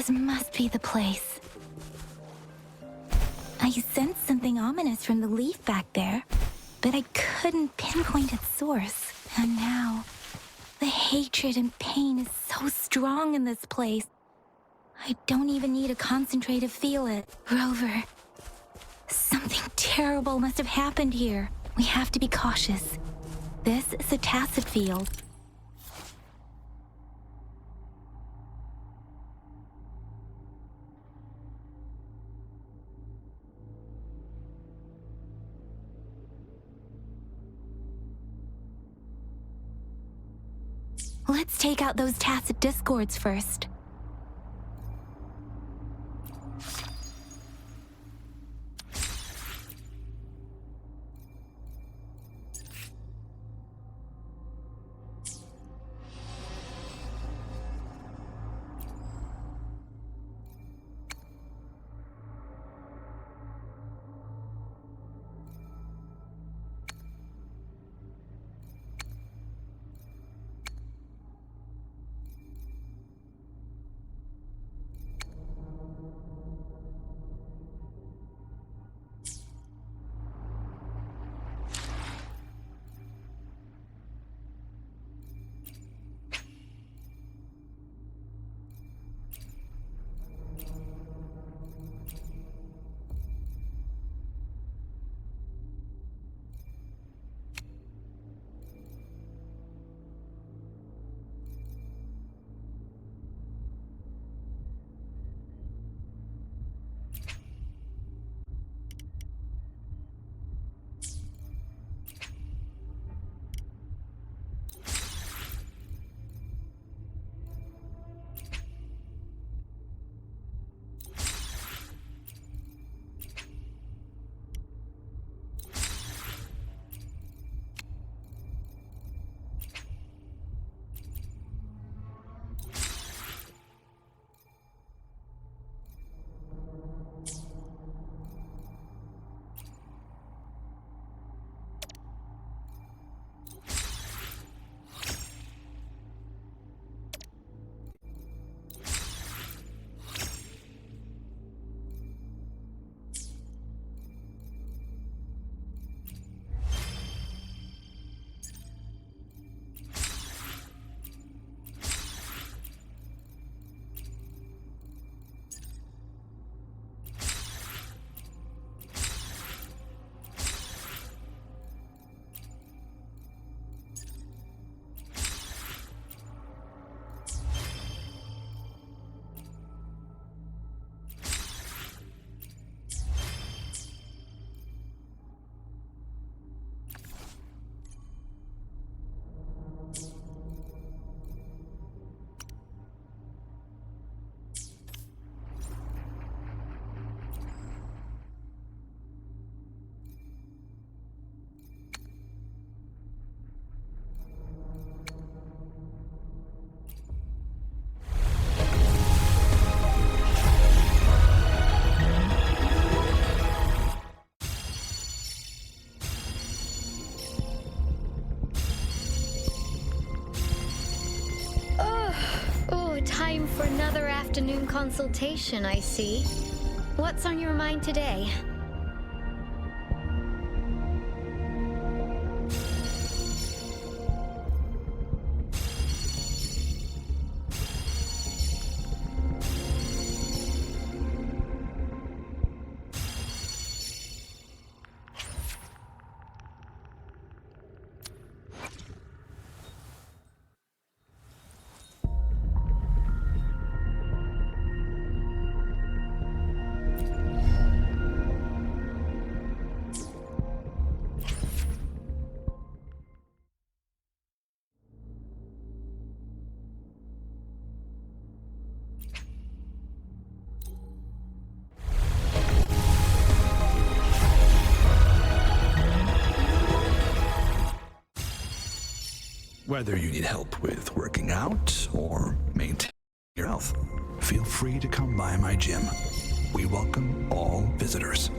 This must be the place. I sensed something ominous from the leaf back there, but I couldn't pinpoint its source. And now, the hatred and pain is so strong in this place. I don't even need to concentrate to feel it. Rover, something terrible must have happened here. We have to be cautious. This is a tacit field. Let's take out those tacit discords first. Time for another afternoon consultation, I see. What's on your mind today? Whether you need help with working out or maintaining your health, feel free to come by my gym. We welcome all visitors.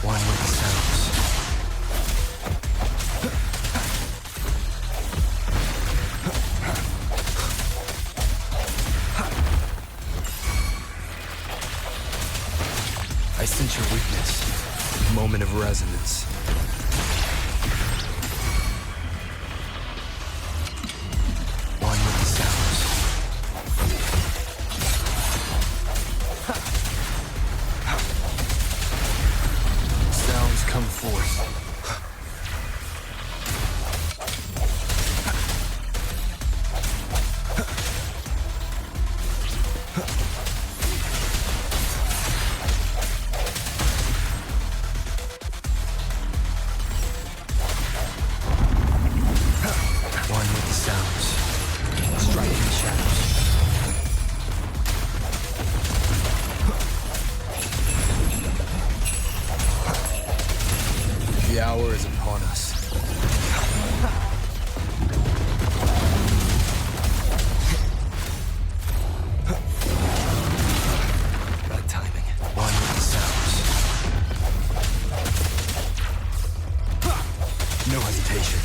One with the sounds. I sense your weakness. Moment of resonance. One with the sounds. Sounds come forth. One with the sounds. Striking the shadows. The hour is upon us. Bad timing. One with the sounds. No hesitation.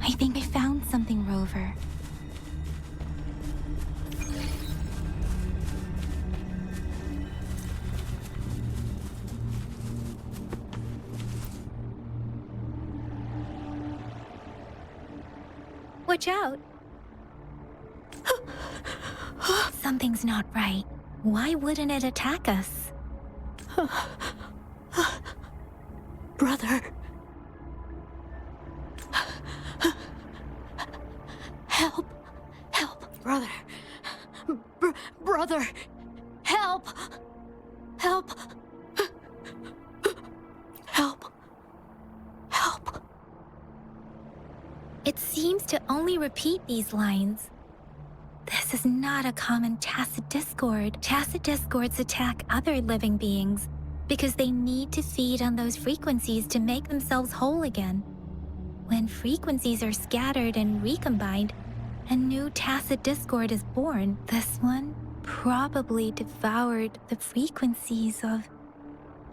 I think I found something, Rover. Watch out! Something's not right. Why wouldn't it attack us? Brother. Help. Help. Brother. Brother. Help. Help. Help. Help. It seems to only repeat these lines. This is not a common tacit discord. Tacit discords attack other living beings because they need to feed on those frequencies to make themselves whole again. When frequencies are scattered and recombined, a new tacit discord is born. This one probably devoured the frequencies of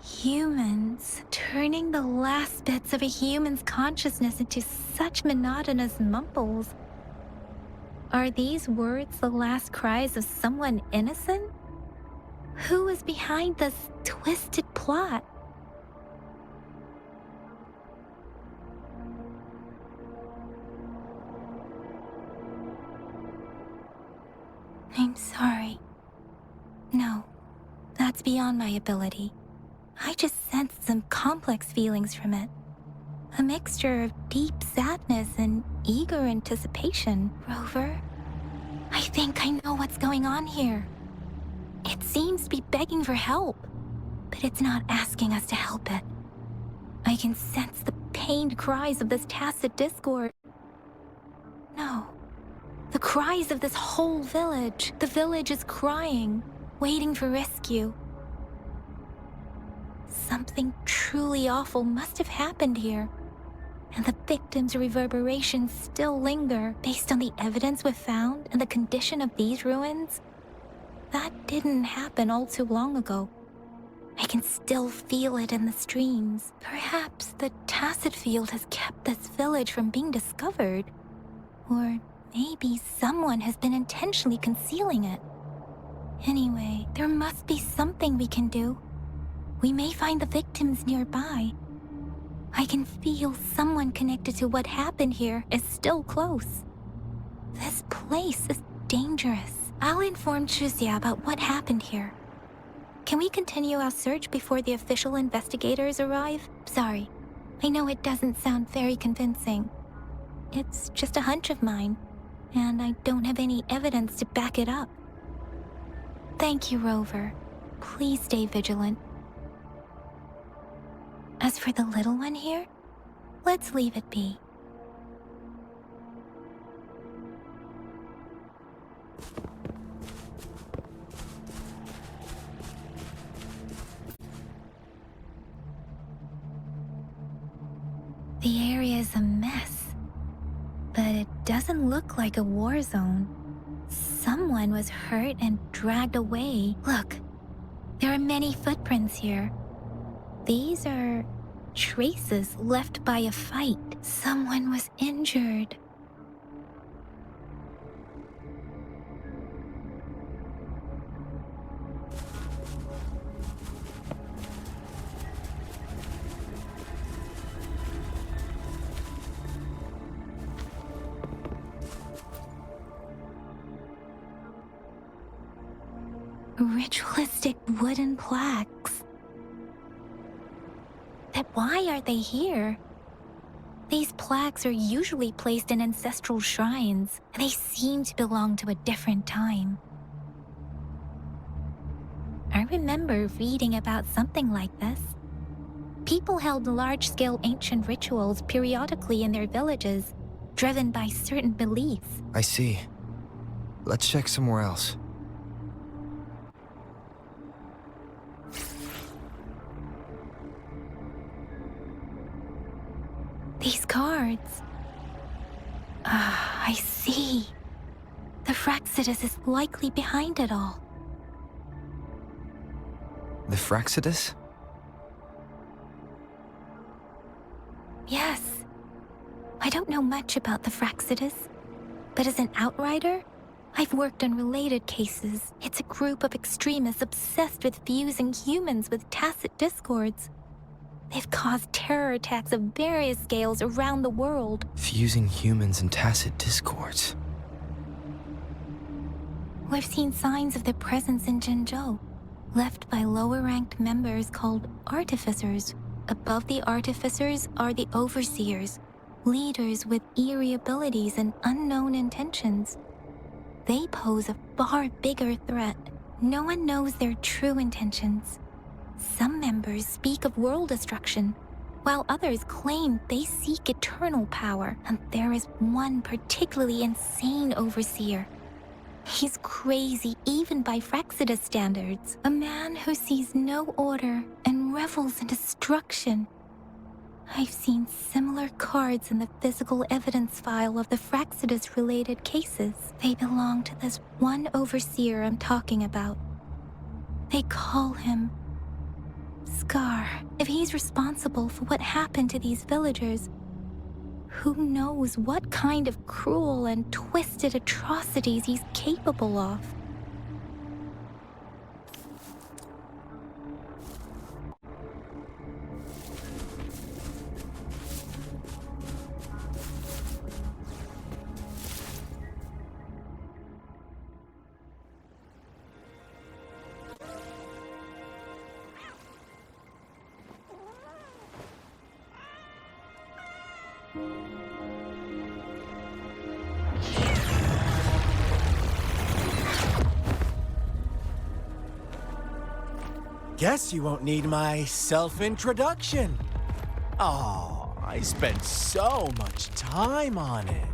humans, turning the last bits of a human's consciousness into such monotonous mumbles. Are these words the last cries of someone innocent? Who is behind this twisted plot? I'm sorry. No, that's beyond my ability. I just sensed some complex feelings from it. A mixture of deep sadness and eager anticipation. Rover, I think I know what's going on here. It seems to be begging for help, but it's not asking us to help it. I can sense the pained cries of this tacit discord. No, the cries of this whole village. The village is crying, waiting for rescue. Something truly awful must have happened here, and the victims' reverberations still linger. Based on the evidence we've found and the condition of these ruins, that didn't happen all too long ago. I can still feel it in the streams. Perhaps the tacit field has kept this village from being discovered. Or maybe someone has been intentionally concealing it. Anyway, there must be something we can do. We may find the victims nearby. I can feel someone connected to what happened here is still close. This place is dangerous. I'll inform Chuzia about what happened here. Can we continue our search before the official investigators arrive? Sorry, I know it doesn't sound very convincing. It's just a hunch of mine, and I don't have any evidence to back it up. Thank you, Rover. Please stay vigilant. As for the little one here, let's leave it be. but it doesn't look like a war zone. Someone was hurt and dragged away. Look, there are many footprints here. These are traces left by a fight. Someone was injured. Ritualistic wooden plaques. But why are they here? These plaques are usually placed in ancestral shrines. They seem to belong to a different time. I remember reading about something like this. People held large-scale ancient rituals periodically in their villages, driven by certain beliefs. I see. Let's check somewhere else. These cards. I see. The Fraxidus is likely behind it all. The Fraxidus? Yes. I don't know much about the Fraxidus, but as an outrider, I've worked on related cases. It's a group of extremists obsessed with fusing humans with tacit discords. They've caused terror attacks of various scales around the world. Fusing humans and tacit discords. We've seen signs of their presence in Jinzhou, left by lower-ranked members called artificers. Above the artificers are the overseers, leaders with eerie abilities and unknown intentions. They pose a far bigger threat. No one knows their true intentions. Some members speak of world destruction, while others claim they seek eternal power, and there is one particularly insane overseer. He's crazy even by Fraxidus standards, a man who sees no order and revels in destruction. I've seen similar cards in the physical evidence file of the Fraxidus-related cases. They belong to this one overseer I'm talking about. They call him Scar. If he's responsible for what happened to these villagers, who knows what kind of cruel and twisted atrocities he's capable of? Guess you won't need my self-introduction. Oh, I spent so much time on it.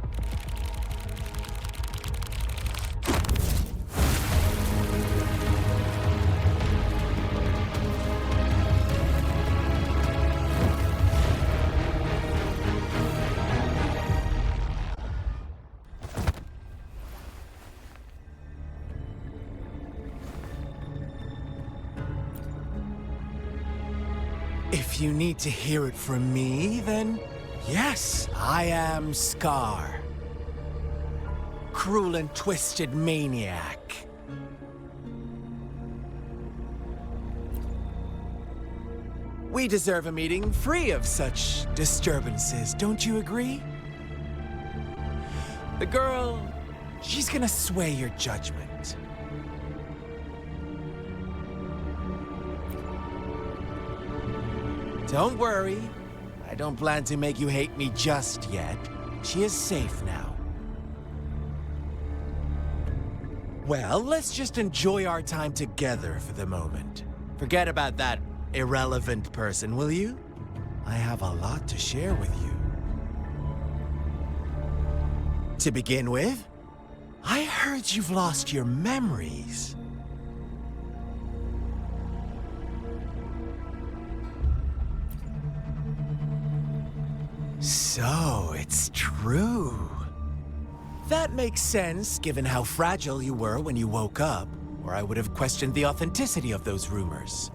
If you need to hear it from me, then yes, I am Scar. Cruel and twisted maniac. We deserve a meeting free of such disturbances, don't you agree? The girl, she's gonna sway your judgment. Don't worry. I don't plan to make you hate me just yet. She is safe now. Well, let's just enjoy our time together for the moment. Forget about that irrelevant person, will you? I have a lot to share with you. To begin with, I heard you've lost your memories. So, it's true. That makes sense, given how fragile you were when you woke up, or I would have questioned the authenticity of those rumors.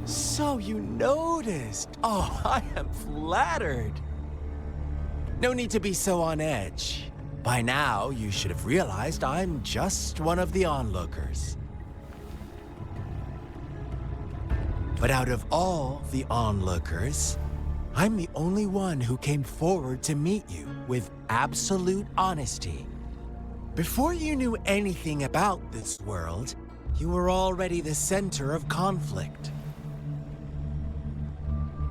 So you noticed. Oh, I am flattered. No need to be so on edge. By now, you should have realized I'm just one of the onlookers. But out of all the onlookers, I'm the only one who came forward to meet you with absolute honesty. Before you knew anything about this world, you were already the center of conflict.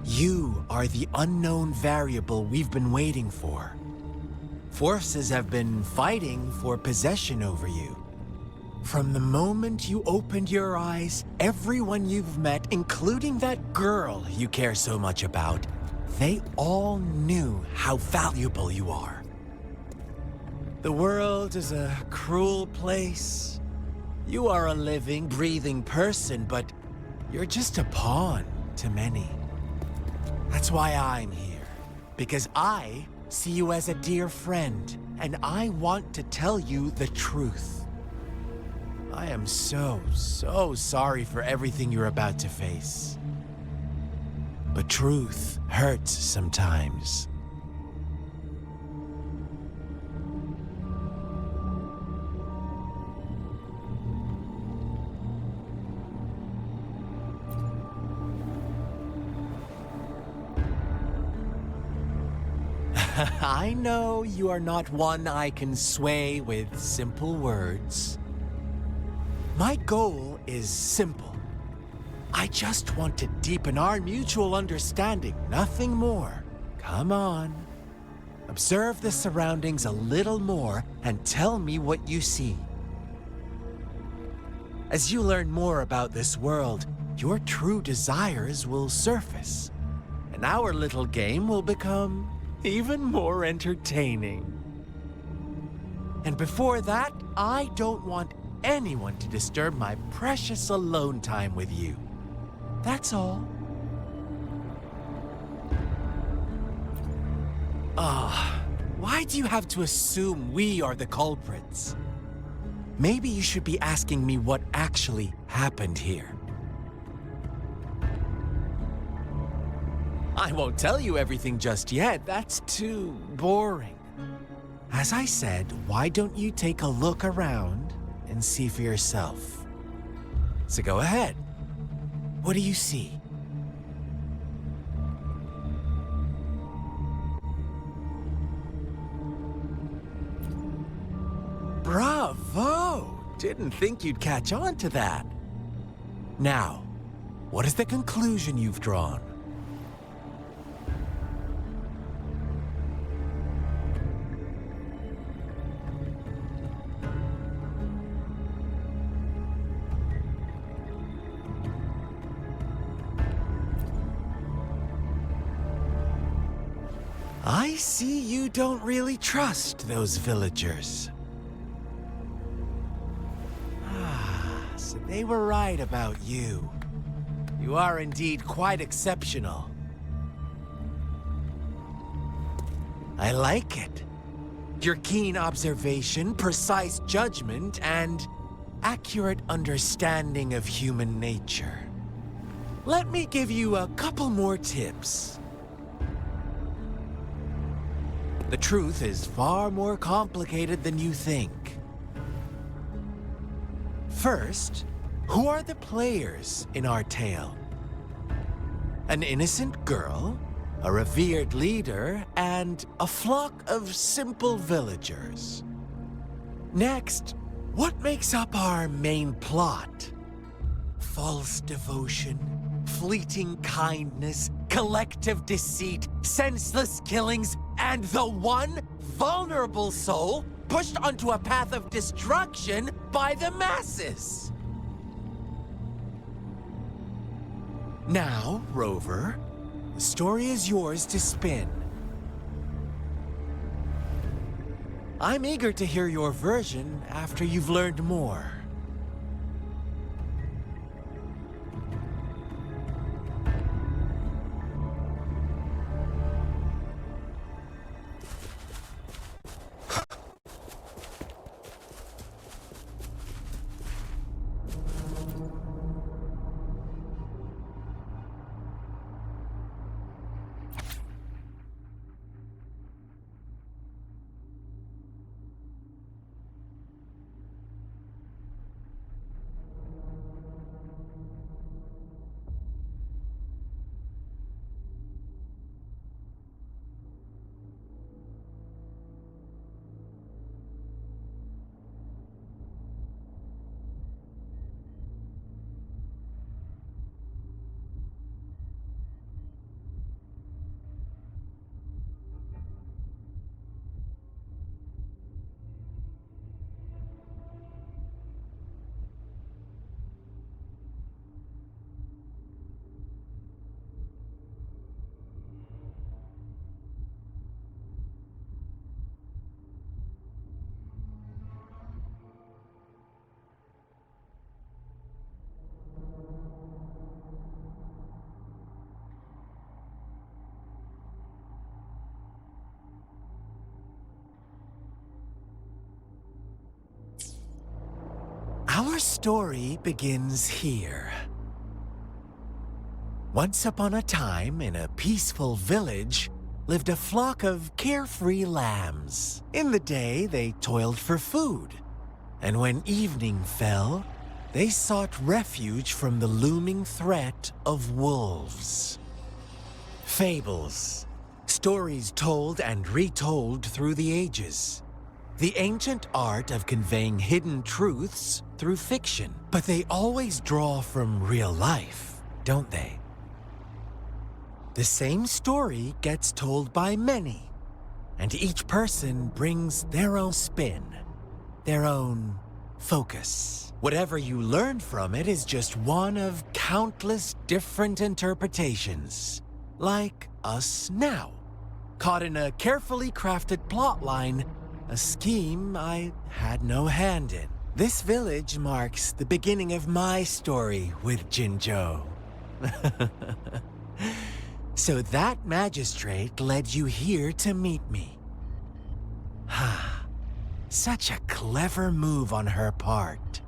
You are the unknown variable we've been waiting for. Forces have been fighting for possession over you. From the moment you opened your eyes, everyone you've met, including that girl you care so much about, they all knew how valuable you are. The world is a cruel place. You are a living, breathing person, but you're just a pawn to many. That's why I'm here, because I see you as a dear friend, and I want to tell you the truth. I am so sorry for everything you're about to face. But truth hurts sometimes. I know you are not one I can sway with simple words. My goal is simple. I just want to deepen our mutual understanding, nothing more. Come on. Observe the surroundings a little more and tell me what you see. As you learn more about this world, your true desires will surface, and our little game will become even more entertaining. And before that, I don't want anyone to disturb my precious alone time with you. That's all. Why do you have to assume we are the culprits? Maybe you should be asking me what actually happened here. I won't tell you everything just yet. That's too boring. As I said, why don't you take a look around and see for yourself? So go ahead. What do you see? Bravo! Didn't think you'd catch on to that. Now, what is the conclusion you've drawn? I see you don't really trust those villagers. So they were right about you. You are indeed quite exceptional. I like it. Your keen observation, precise judgment, and accurate understanding of human nature. Let me give you a couple more tips. The truth is far more complicated than you think. First, who are the players in our tale? An innocent girl, a revered leader, and a flock of simple villagers. Next, what makes up our main plot? False devotion, fleeting kindness, collective deceit, senseless killings, and the one vulnerable soul pushed onto a path of destruction by the masses. Now, Rover, the story is yours to spin. I'm eager to hear your version after you've learned more. Our story begins here. Once upon a time, in a peaceful village, lived a flock of carefree lambs. In the day, they toiled for food, and when evening fell, they sought refuge from the looming threat of wolves. Fables, stories told and retold through the ages. The ancient art of conveying hidden truths through fiction. But they always draw from real life, don't they? The same story gets told by many, and each person brings their own spin, their own focus. Whatever you learn from it is just one of countless different interpretations. Like us now, caught in a carefully crafted plotline, a scheme I had no hand in. This village marks the beginning of my story with Jinzhou. So that magistrate led you here to meet me. Such a clever move on her part.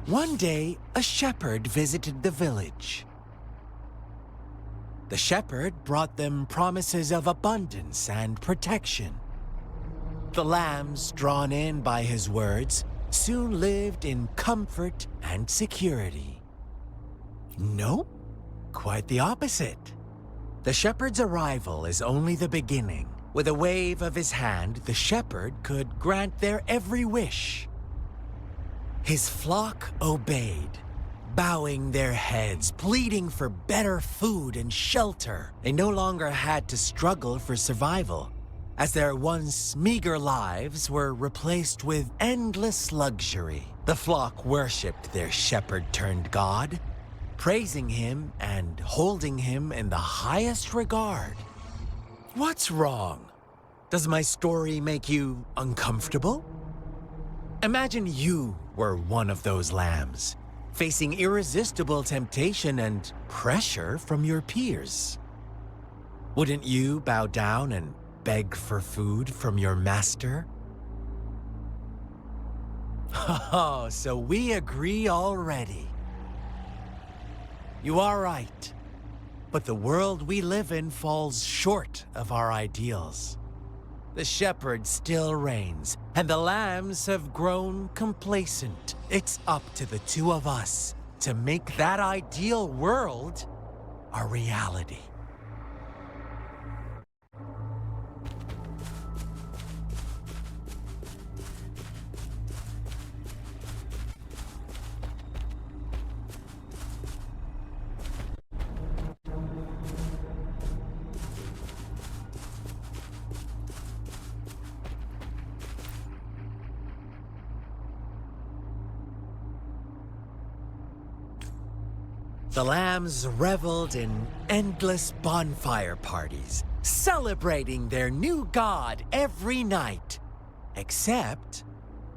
One day, a shepherd visited the village. The shepherd brought them promises of abundance and protection. The lambs, drawn in by his words, soon lived in comfort and security. Nope, quite the opposite. The shepherd's arrival is only the beginning. With a wave of his hand, the shepherd could grant their every wish. His flock obeyed, bowing their heads, pleading for better food and shelter. They no longer had to struggle for survival, as their once meager lives were replaced with endless luxury. The flock worshipped their shepherd-turned-god, praising him and holding him in the highest regard. What's wrong? Does my story make you uncomfortable? Imagine you were one of those lambs, facing irresistible temptation and pressure from your peers. Wouldn't you bow down and beg for food from your master? Oh, so we agree already. You are right, but the world we live in falls short of our ideals. The shepherd still reigns, and the lambs have grown complacent. It's up to the two of us to make that ideal world a reality. The lambs reveled in endless bonfire parties, celebrating their new god every night, except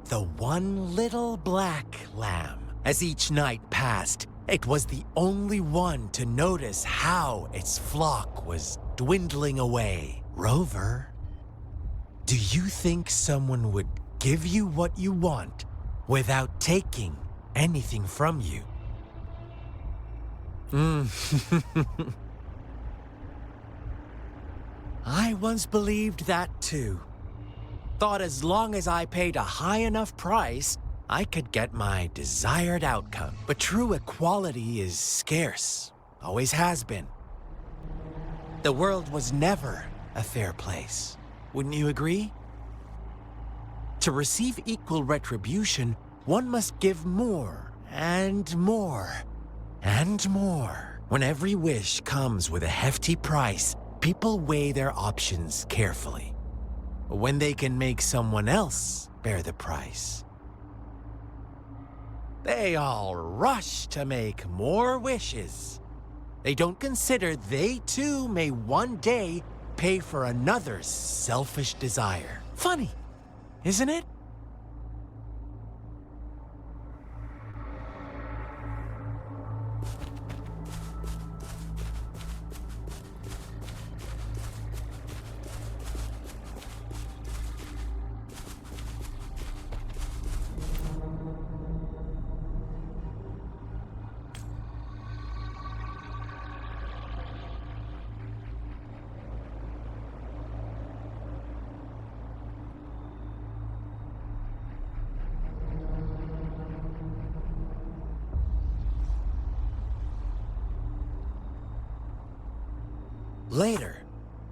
the one little black lamb. As each night passed, It was the only one to notice how its flock was dwindling away. Rover, do you think someone would give you what you want without taking anything from you? I once believed that too. Thought as long as I paid a high enough price, I could get my desired outcome. But true equality is scarce, always has been. The world was never a fair place. Wouldn't you agree? To receive equal retribution, one must give more and more and more. When every wish comes with a hefty price, people weigh their options carefully. When they can make someone else bear the price, they all rush to make more wishes. They don't consider they too may one day pay for another's selfish desire. Funny, isn't it? Later,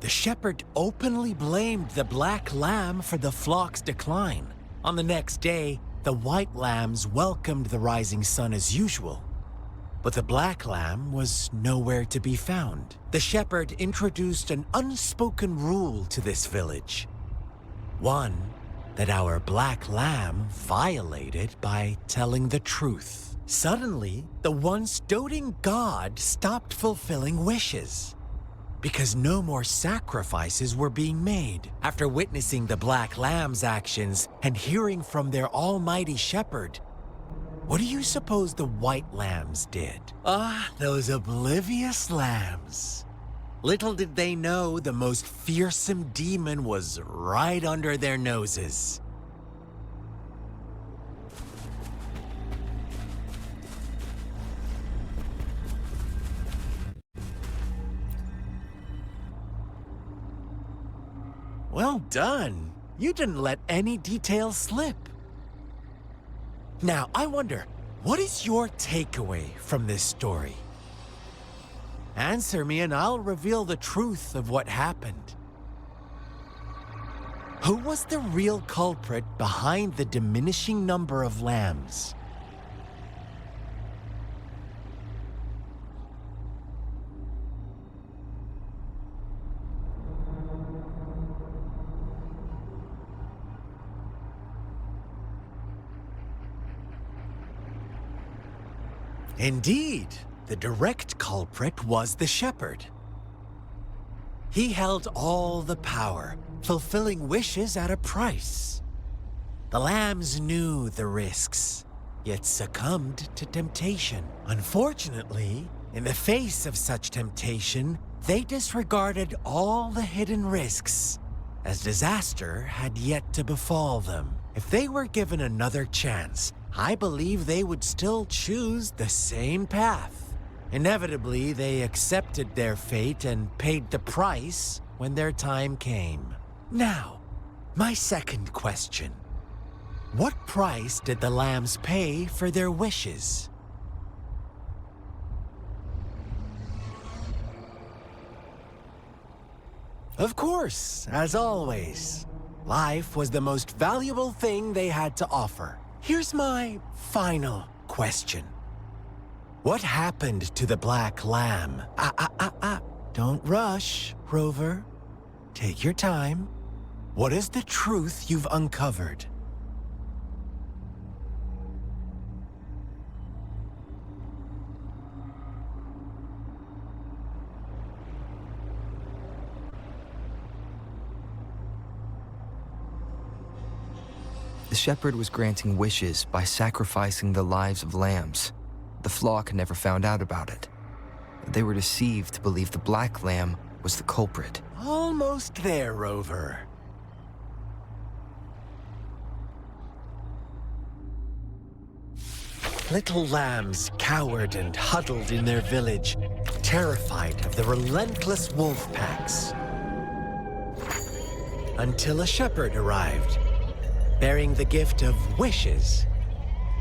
the shepherd openly blamed the black lamb for the flock's decline. On the next day, the white lambs welcomed the rising sun as usual. But the black lamb was nowhere to be found. The shepherd introduced an unspoken rule to this village. One that our black lamb violated by telling the truth. Suddenly, the once doting god stopped fulfilling wishes, because no more sacrifices were being made. After witnessing the black lamb's actions and hearing from their almighty shepherd, what do you suppose the white lambs did? Those oblivious lambs. Little did they know the most fearsome demon was right under their noses. Well done. You didn't let any details slip. Now, I wonder, what is your takeaway from this story? Answer me and I'll reveal the truth of what happened. Who was the real culprit behind the diminishing number of lambs? Indeed, the direct culprit was the shepherd. He held all the power, fulfilling wishes at a price. The lambs knew the risks, yet succumbed to temptation. Unfortunately, in the face of such temptation, they disregarded all the hidden risks, as disaster had yet to befall them. If they were given another chance, I believe they would still choose the same path. Inevitably, they accepted their fate and paid the price when their time came. Now, my second question. What price did the lambs pay for their wishes? Of course, as always, life was the most valuable thing they had to offer. Here's my final question. What happened to the black lamb? Don't rush, Rover. Take your time. What is the truth you've uncovered? The shepherd was granting wishes by sacrificing the lives of lambs. The flock never found out about it. They were deceived to believe the black lamb was the culprit. Almost there, Rover. Little lambs cowered and huddled in their village, terrified of the relentless wolf packs. Until a shepherd arrived, bearing the gift of wishes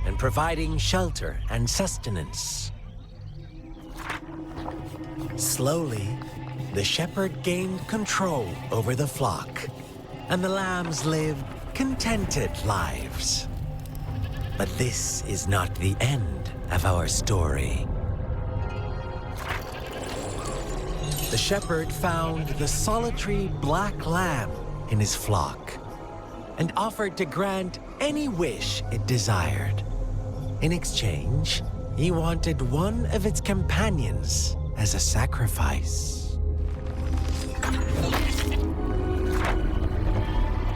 and providing shelter and sustenance. Slowly, the shepherd gained control over the flock, and the lambs lived contented lives. But this is not the end of our story. The shepherd found the solitary black lamb in his flock and offered to grant any wish it desired. In exchange, he wanted one of its companions as a sacrifice.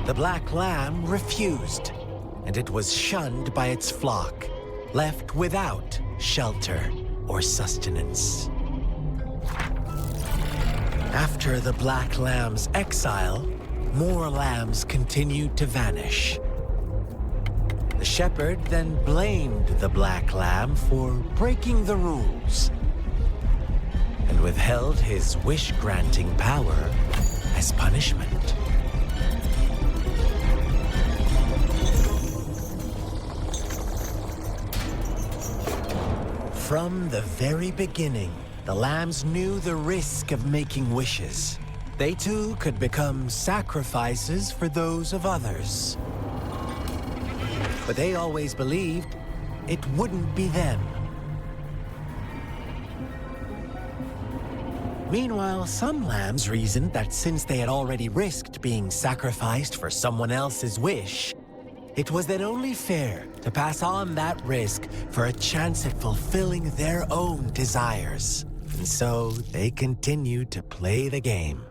The black lamb refused, and it was shunned by its flock, left without shelter or sustenance. After the black lamb's exile, more lambs continued to vanish. The shepherd then blamed the black lamb for breaking the rules and withheld his wish-granting power as punishment. From the very beginning, the lambs knew the risk of making wishes. They too could become sacrifices for those of others. But they always believed it wouldn't be them. Meanwhile, some lambs reasoned that since they had already risked being sacrificed for someone else's wish, it was then only fair to pass on that risk for a chance at fulfilling their own desires. And so they continued to play the game.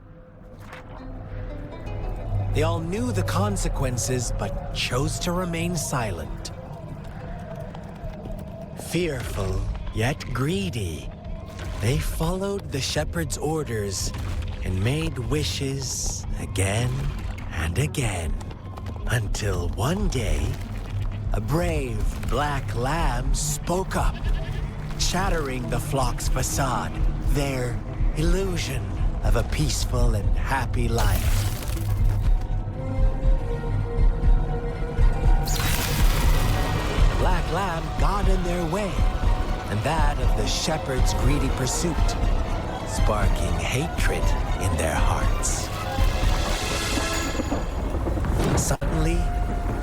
They all knew the consequences, but chose to remain silent. Fearful, yet greedy, they followed the shepherd's orders and made wishes again and again. Until one day, a brave black lamb spoke up, shattering the flock's facade, their illusion of a peaceful and happy life. The black lamb got in their way, and that of the shepherd's greedy pursuit, sparking hatred in their hearts. Suddenly,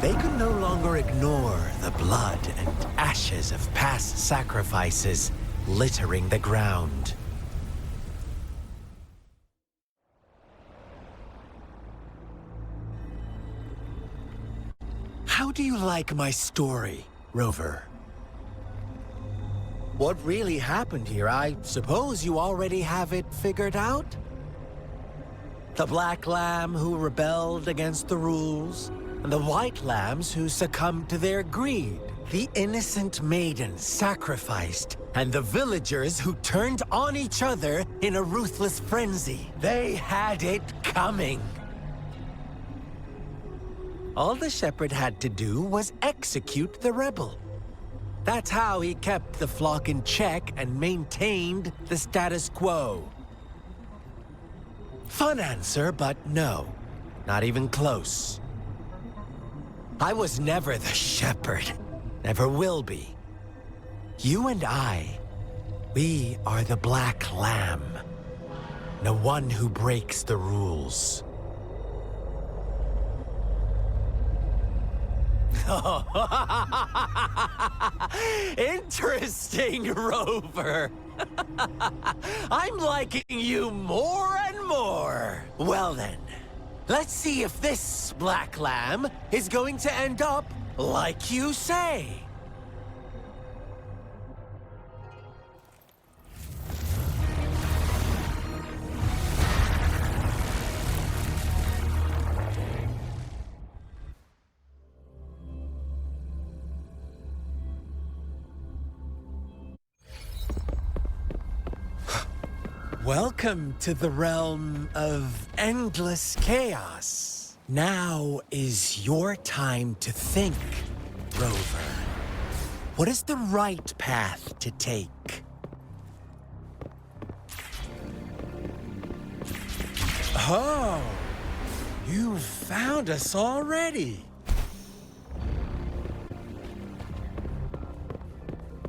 they could no longer ignore the blood and ashes of past sacrifices littering the ground. How do you like my story, Rover? What really happened here? I suppose you already have it figured out? The black lamb who rebelled against the rules, and the white lambs who succumbed to their greed. The innocent maidens sacrificed, and the villagers who turned on each other in a ruthless frenzy. They had it coming. All the shepherd had to do was execute the rebel. That's how he kept the flock in check and maintained the status quo. Fun answer, but no, not even close. I was never the shepherd, never will be. You and I, we are the black lamb, the one who breaks the rules. Interesting, Rover. I'm liking you more and more. Well then, let's see if this black lamb is going to end up like you say. Welcome to the realm of endless chaos. Now is your time to think, Rover. What is the right path to take? Oh, you found us already.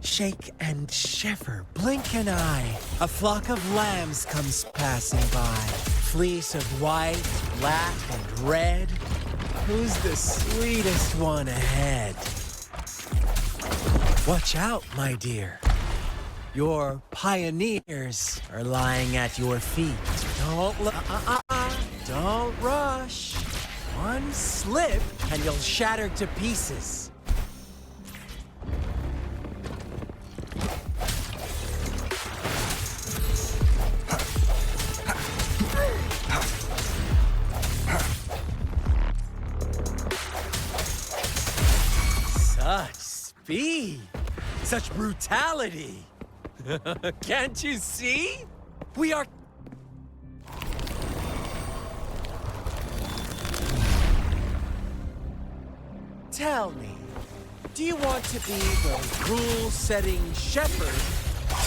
Shake and shiver, blink an eye. A flock of lambs comes passing by. Fleece of white, black, and red. Who's the sweetest one ahead? Watch out, my dear. Your pioneers are lying at your feet. Don't rush. One slip and you'll shatter to pieces. Such speed, such brutality. Can't you see? We are... Tell me, do you want to be the rule-setting shepherd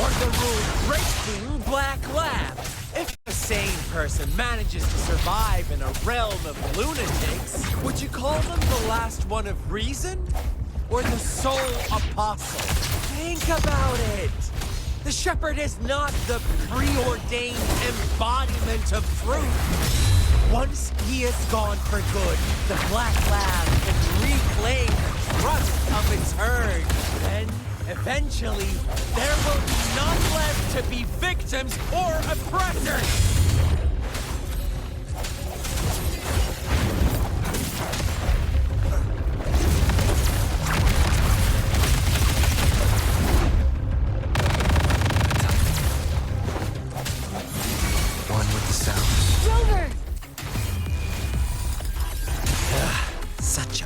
or the rule-breaking black lab? If a sane person manages to survive in a realm of lunatics, would you call them the last one of reason? Or the sole apostle? Think about it! The shepherd is not the preordained embodiment of truth. Once he is gone for good, the Black Lab can reclaim the trust of its herd. Then, eventually, there will be none left to be victims or oppressors. Rover! Such a...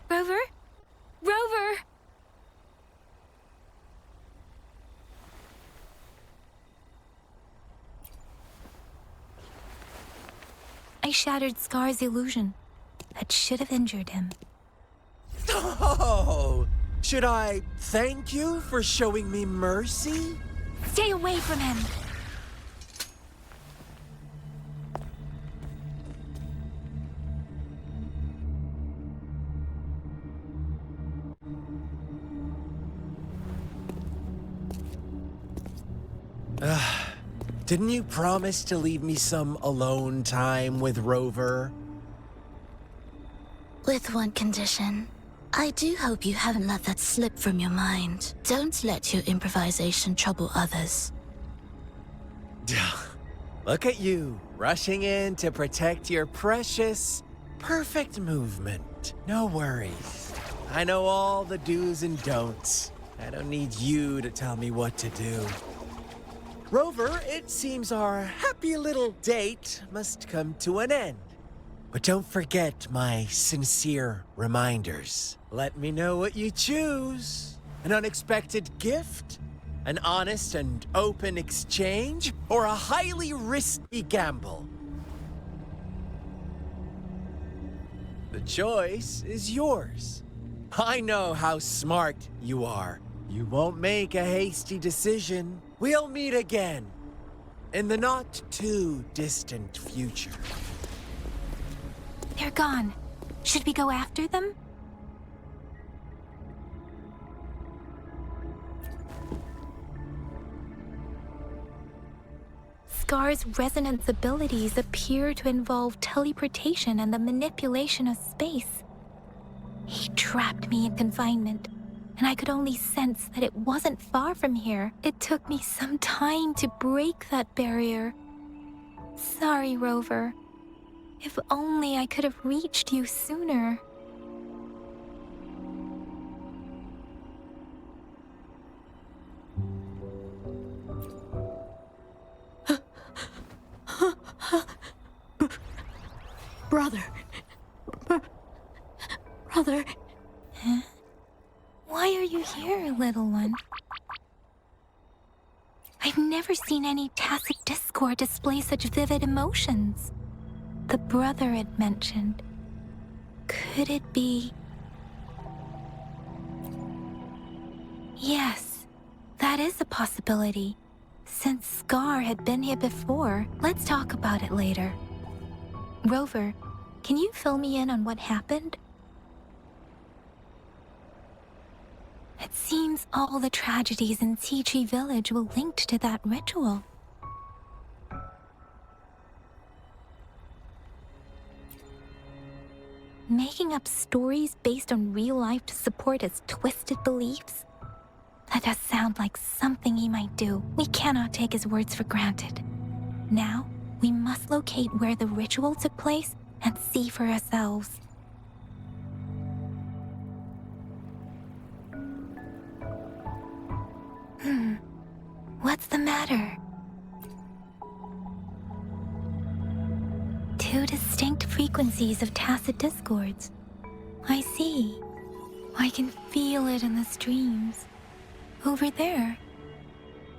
Rover? Rover! I shattered Scar's illusion. That should have injured him. Oh! Should I thank you for showing me mercy? Stay away from him! Didn't you promise to leave me some alone time with Rover? With one condition. I do hope you haven't let that slip from your mind. Don't let your improvisation trouble others. Look at you, rushing in to protect your precious, perfect movement. No worries. I know all the do's and don'ts. I don't need you to tell me what to do. Rover, it seems our happy little date must come to an end. But don't forget my sincere reminders. Let me know what you choose. An unexpected gift? An honest and open exchange? Or a highly risky gamble? The choice is yours. I know how smart you are. You won't make a hasty decision. We'll meet again in the not-too-distant future. They're gone. Should we go after them? Scar's resonance abilities appear to involve teleportation and the manipulation of space. He trapped me in confinement, and I could only sense that it wasn't far from here. It took me some time to break that barrier. Sorry, Rover. If only I could have reached you sooner. Huh? Why are you here, little one? I've never seen any tacit discord display such vivid emotions. The brother had mentioned. Could it be... Yes, that is a possibility. Since Scar had been here before, let's talk about it later. Rover, can you fill me in on what happened? It seems all the tragedies in Tea Tree Village were linked to that ritual. Making up stories based on real life to support his twisted beliefs? That does sound like something he might do. We cannot take his words for granted. Now, we must locate where the ritual took place and see for ourselves. What's the matter? Two distinct frequencies of tacit discords. I see. I can feel it in the streams. Over there.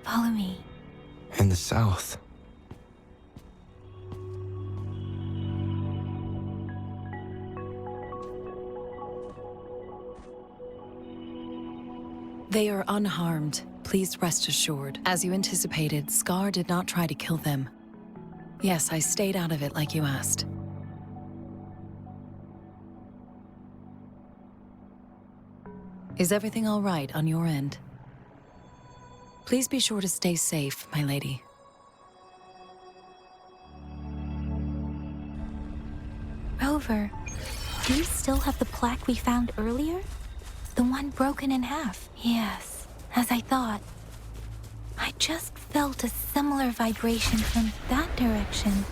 Follow me. In the south. They are unharmed. Please rest assured. As you anticipated, Scar did not try to kill them. Yes, I stayed out of it like you asked. Is everything all right on your end? Please be sure to stay safe, my lady. Rover, do you still have the plaque we found earlier? The one broken in half? Yes, as I thought. I just felt a similar vibration from that direction.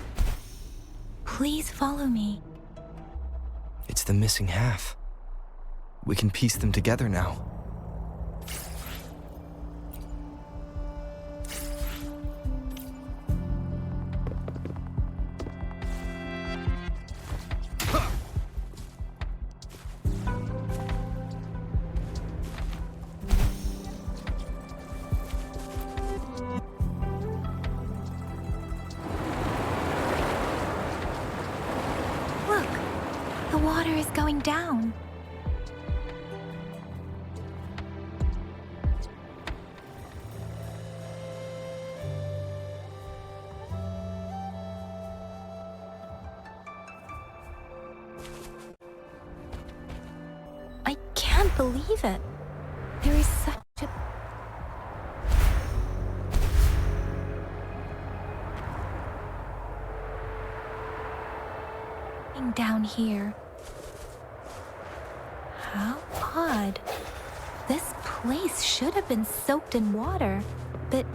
Please follow me. It's the missing half. We can piece them together now. Look, the water is going down. I can't believe it. There is such a... down here. How odd. This place should have been soaked in water, but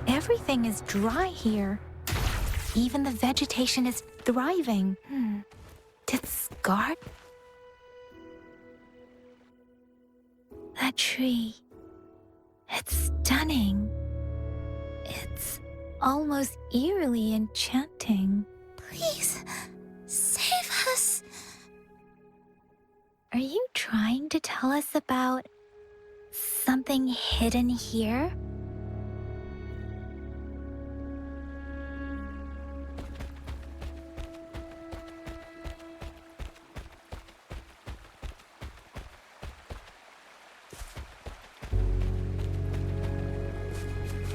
everything is dry here. Even the vegetation is thriving. Did Scar... That tree. It's stunning. It's almost eerily enchanting. Please, save us. Are you trying to tell us about something hidden here?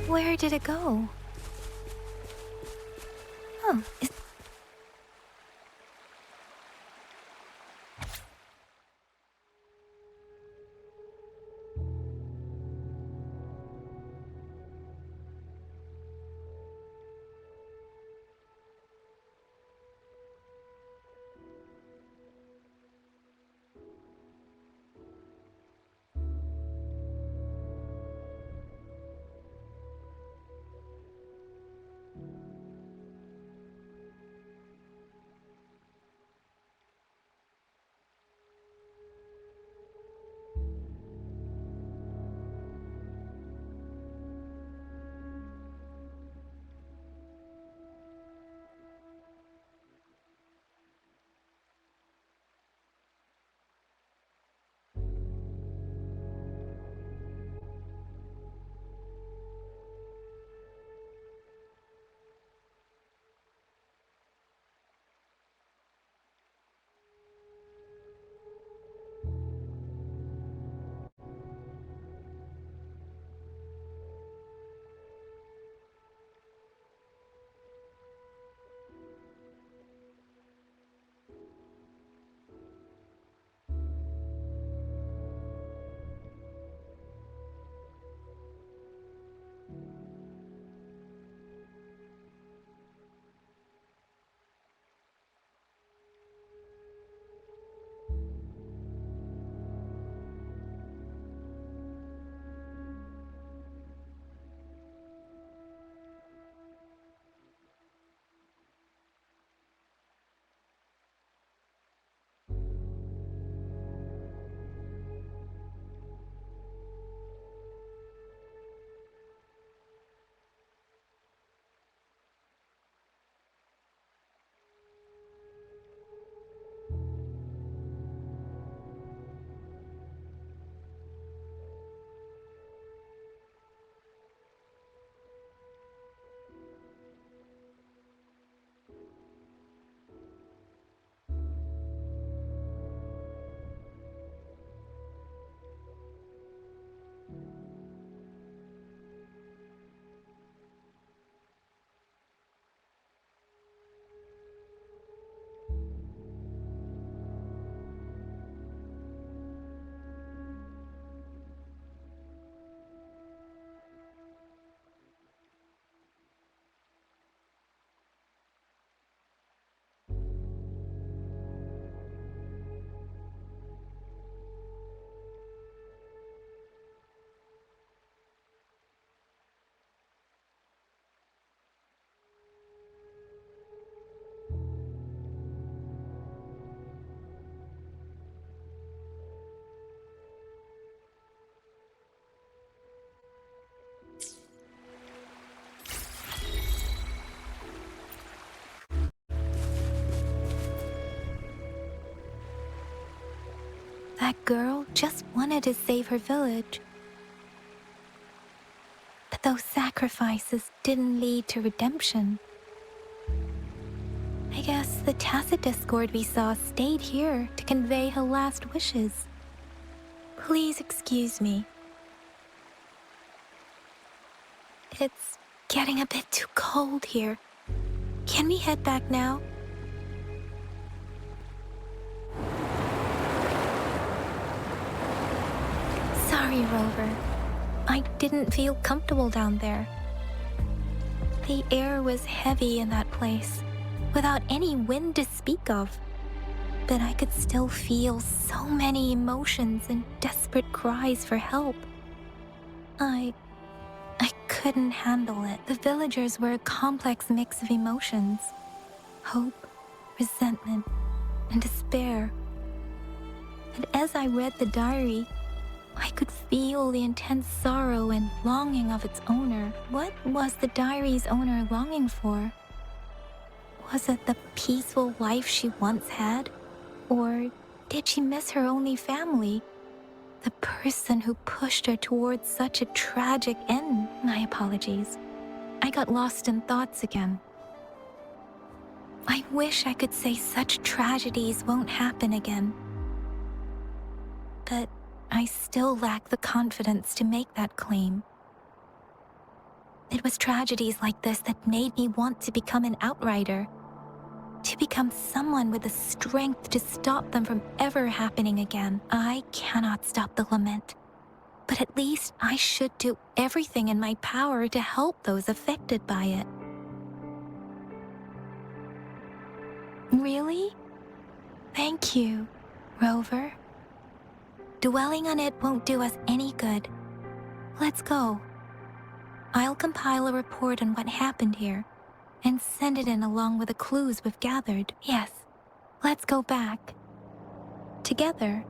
Where did it go? Oh, That girl just wanted to save her village. But those sacrifices didn't lead to redemption. I guess the tacit discord we saw stayed here to convey her last wishes. Please excuse me. It's getting a bit too cold here. Can we head back now? Sorry, Rover. I didn't feel comfortable down there. The air was heavy in that place, without any wind to speak of. But I could still feel so many emotions and desperate cries for help. I couldn't handle it. The villagers were a complex mix of emotions. Hope, resentment, and despair. And as I read the diary, I could feel the intense sorrow and longing of its owner. What was the diary's owner longing for? Was it the peaceful life she once had? Or did she miss her only family? The person who pushed her towards such a tragic end? My apologies. I got lost in thoughts again. I wish I could say such tragedies won't happen again. But I still lack the confidence to make that claim. It was tragedies like this that made me want to become an outrider. To become someone with the strength to stop them from ever happening again. I cannot stop the lament, but at least I should do everything in my power to help those affected by it. Really? Thank you, Rover. Dwelling on it won't do us any good. Let's go. I'll compile a report on what happened here and send it in along with the clues we've gathered. Yes, let's go back. Together.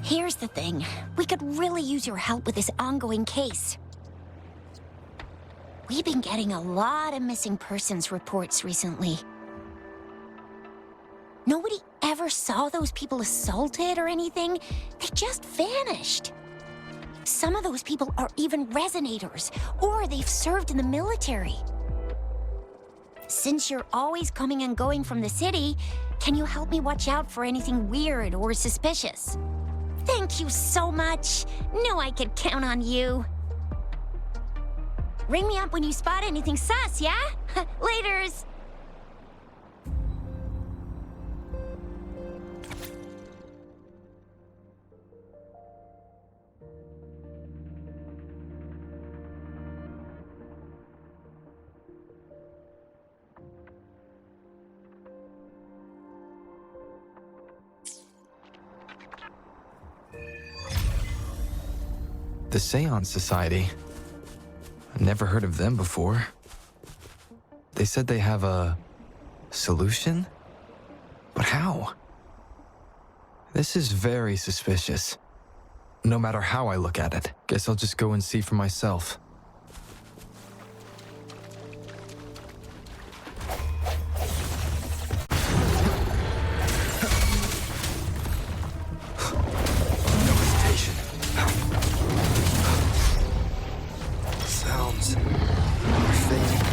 Here's the thing. We could really use your help with this ongoing case. We've been getting a lot of missing persons reports recently. Nobody ever saw those people assaulted or anything. They just vanished. Some of those people are even resonators, or they've served in the military. Since you're always coming and going from the city, can you help me watch out for anything weird or suspicious? Thank you so much. Knew I could count on you. Ring me up when you spot anything sus, yeah? Laters. The Seance Society. I've never heard of them before. They said they have a solution? But how? This is very suspicious. no matter how I look at it. Guess I'll just go and see for myself. No hesitation. Sounds are fading.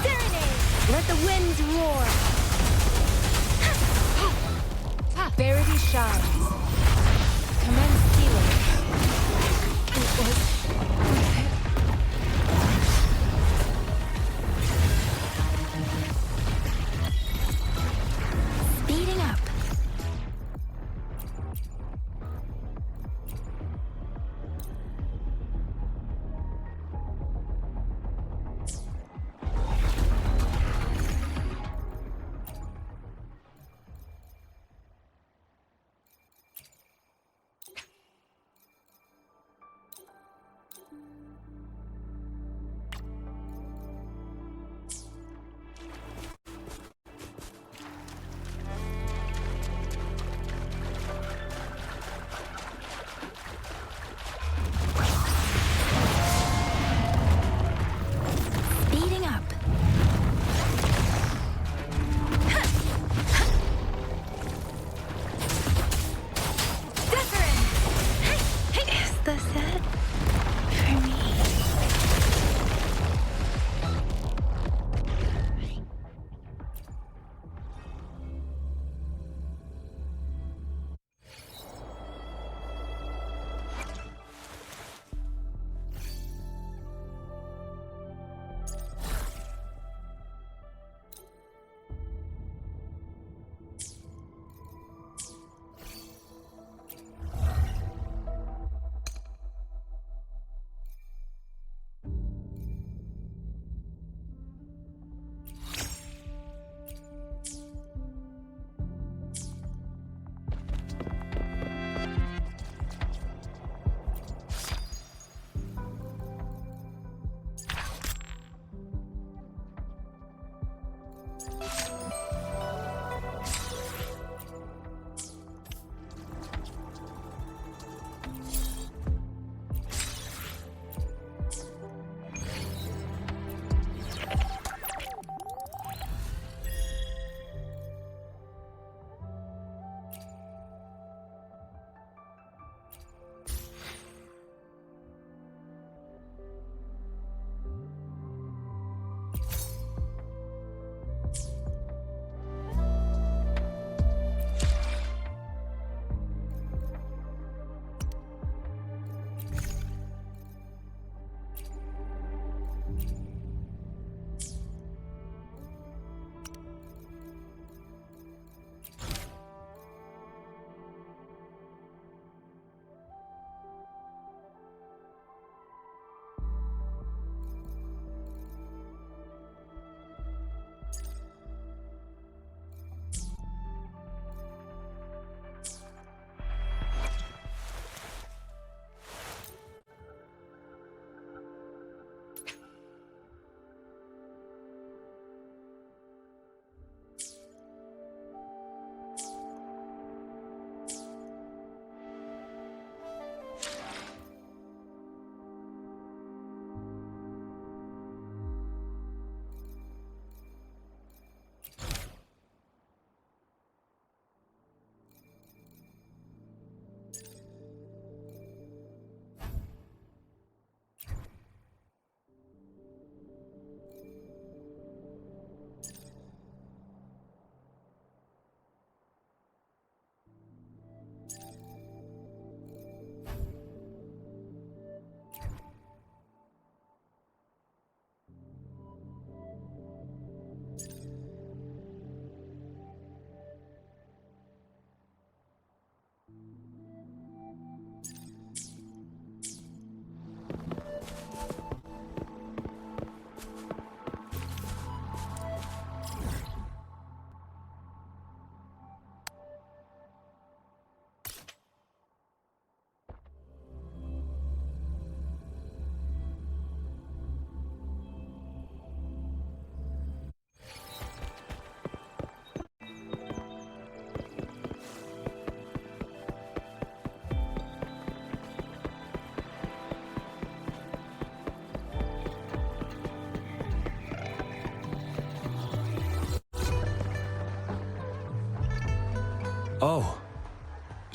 Serenade! Let the winds roar! Verity shines. Commence healing. It was... Speeding up.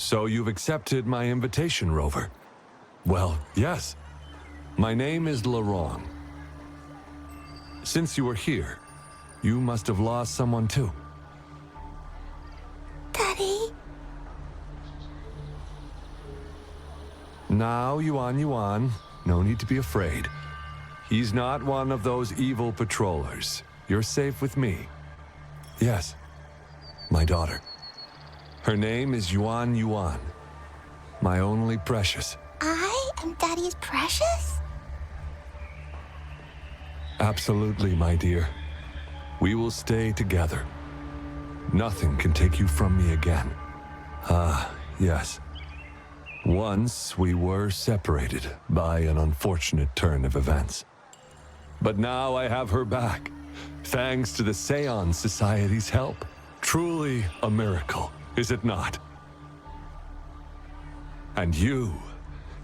So you've accepted my invitation, Rover? Well, yes. My name is Laurent. Since you were here, you must have lost someone too. Daddy? Now, Yuan, no need to be afraid. He's not one of those evil patrollers. You're safe with me. Yes, my daughter. Her name is Yuan, my only precious. I am Daddy's precious? Absolutely, my dear. We will stay together. Nothing can take you from me again. Ah, yes. Once we were separated by an unfortunate turn of events. But now I have her back, thanks to the Seance Society's help. Truly a miracle, is it not? And you,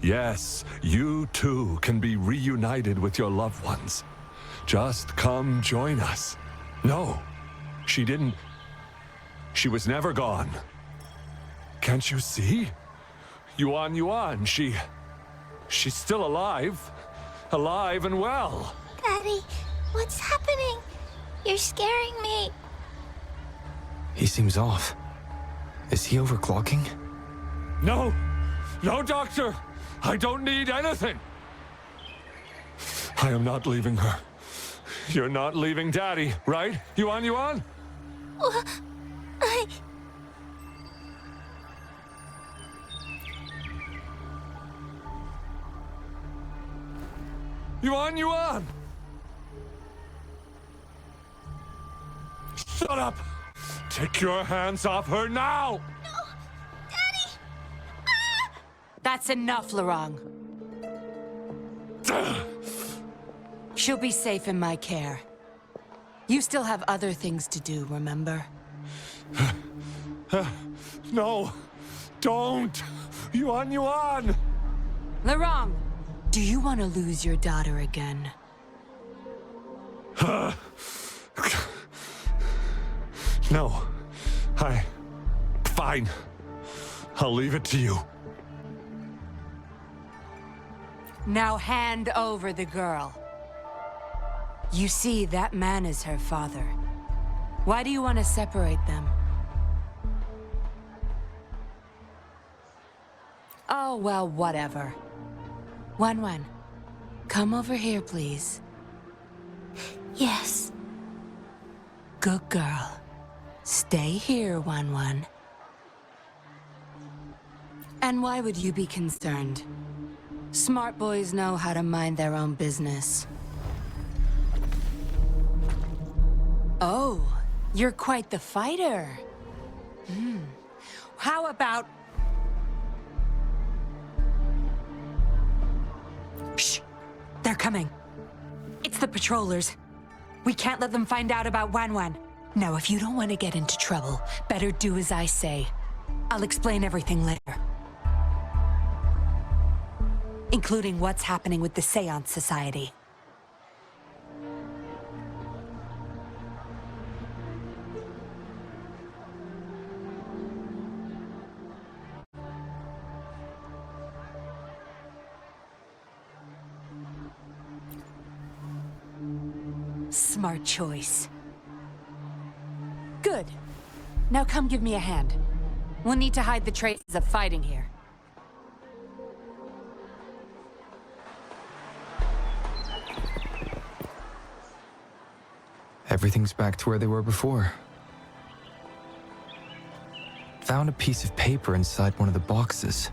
yes, you too can be reunited with your loved ones. Just come join us. No, she didn't. She was never gone. Can't you see? Yuan, she's still alive. Alive and well. Daddy, what's happening? You're scaring me. He seems off. Is he overclocking? No, doctor. I don't need anything. I am not leaving her. You're not leaving Daddy, right? Yuan? Yuan! Shut up! Take your hands off her now! That's enough, Laurent. She'll be safe in my care. You still have other things to do, remember? No! Don't! Yuan! Laurent, do you want to lose your daughter again? No. Fine. I'll leave it to you. Now hand over the girl. You see, that man is her father. Why do you want to separate them? Oh, well, whatever. Wan, come over here, please. Yes. Good girl. Stay here, Wan. And why would you be concerned? Smart boys know how to mind their own business. Oh, you're quite the fighter. How about... Shh! They're coming. It's the patrollers. We can't let them find out about Wan. Now, if you don't want to get into trouble, better do as I say. I'll explain everything later. Including what's happening with the Seance Society. Smart choice. Good. Now come give me a hand. We'll need to hide the traces of fighting here. Everything's back to where they were before. Found a piece of paper inside one of the boxes.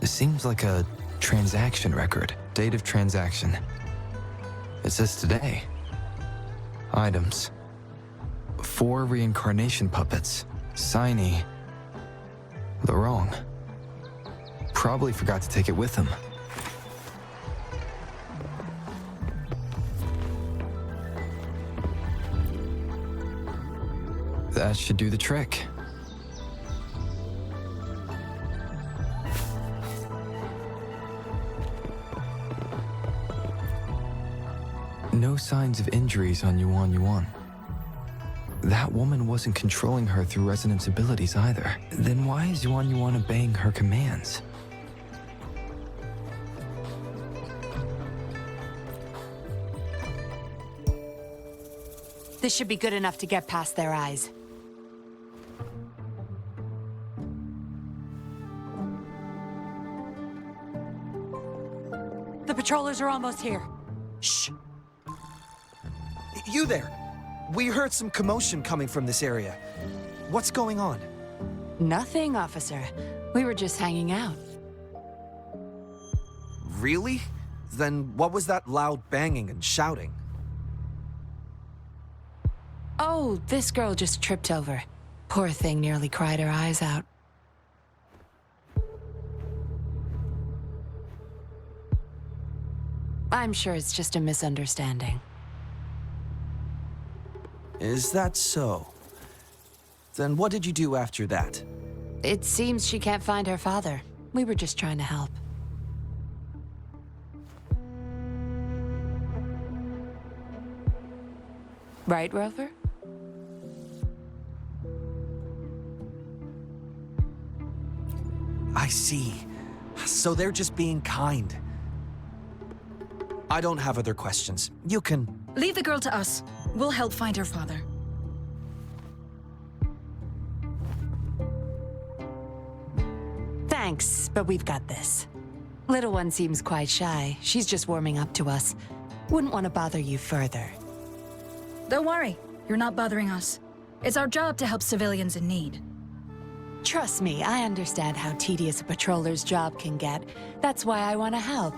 It seems like a transaction record. Date of transaction. It says today. Items. 4 reincarnation puppets. Signee. Laurent. Probably forgot to take it with him. That should do the trick. No signs of injuries on Yuan. that woman wasn't controlling her through Resonance abilities either. Then why is Yuan obeying her commands? This should be good enough to get past their eyes. The patrollers are almost here. Shh. You there. We heard some commotion coming from this area. What's going on? Nothing, officer. We were just hanging out. Really? Then what was that loud banging and shouting? Oh, this girl just tripped over. Poor thing nearly cried her eyes out. I'm sure it's just a misunderstanding. Is that so? Then what did you do after that? It seems she can't find her father. We were just trying to help. Right, Rover? I see. So they're just being kind. I don't have other questions. You can... Leave the girl to us. We'll help find her father. Thanks, but we've got this. Little one seems quite shy. She's just warming up to us. Wouldn't want to bother you further. Don't worry. You're not bothering us. It's our job to help civilians in need. Trust me, I understand how tedious a patroller's job can get. That's why I want to help.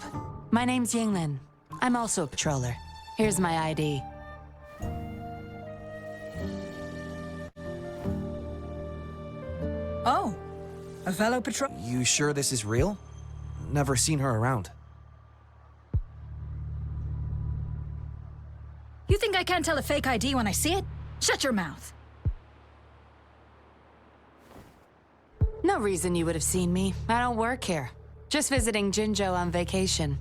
My name's Yinglin. I'm also a patroller. Here's my ID. Oh, a fellow patrol... You sure this is real? Never seen her around. You think I can't tell a fake ID when I see it? Shut your mouth. No reason you would have seen me. I don't work here. Just visiting Jinzhou on vacation.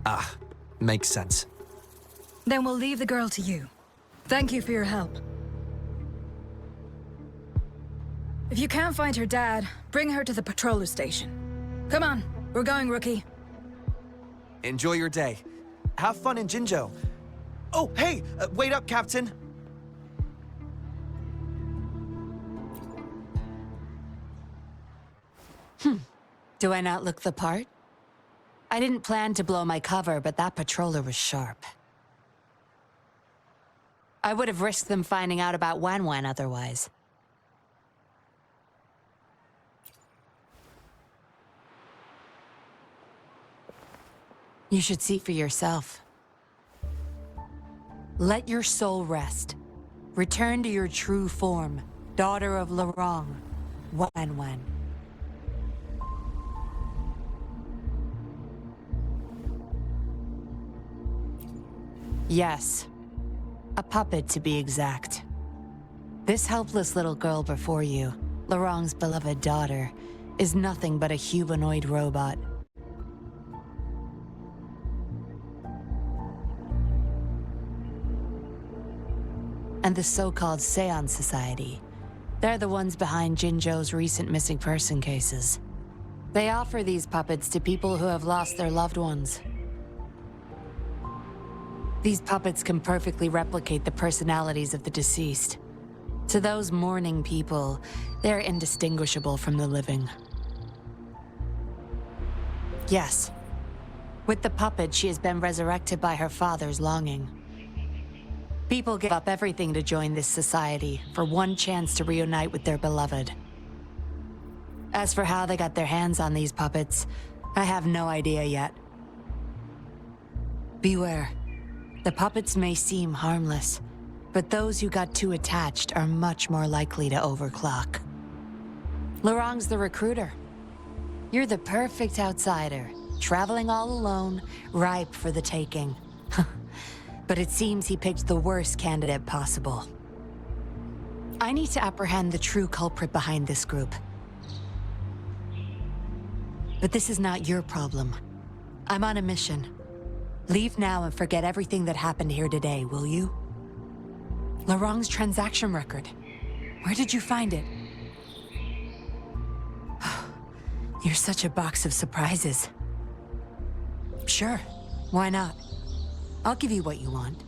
Ah, makes sense. Then we'll leave the girl to you. Thank you for your help. If you can't find her dad, bring her to the patroller station. Come on, we're going, Rookie. Enjoy your day. Have fun in Jinzhou. Oh, hey! Wait up, Captain! Do I not look the part? I didn't plan to blow my cover, but that patroller was sharp. I would have risked them finding out about Wan otherwise. You should see for yourself. Let your soul rest. Return to your true form, daughter of Lorong, Wan. Yes. A puppet, to be exact. This helpless little girl before you, Lorong's beloved daughter, is nothing but a humanoid robot. And the so-called Seance Society. They're the ones behind Jinzhou's recent missing person cases. They offer these puppets to people who have lost their loved ones. These puppets can perfectly replicate the personalities of the deceased. To those mourning people, they're indistinguishable from the living. Yes. With the puppet, she has been resurrected by her father's longing. People give up everything to join this society for one chance to reunite with their beloved. As for how they got their hands on these puppets, I have no idea yet. Beware. The puppets may seem harmless, but those who got too attached are much more likely to overclock. Lorong's the recruiter. You're the perfect outsider, traveling all alone, ripe for the taking. But it seems he picked the worst candidate possible. I need to apprehend the true culprit behind this group. But this is not your problem. I'm on a mission. Leave now and forget everything that happened here today, will you? Laurent's transaction record. Where did you find it? You're such a box of surprises. Sure, why not? I'll give you what you want.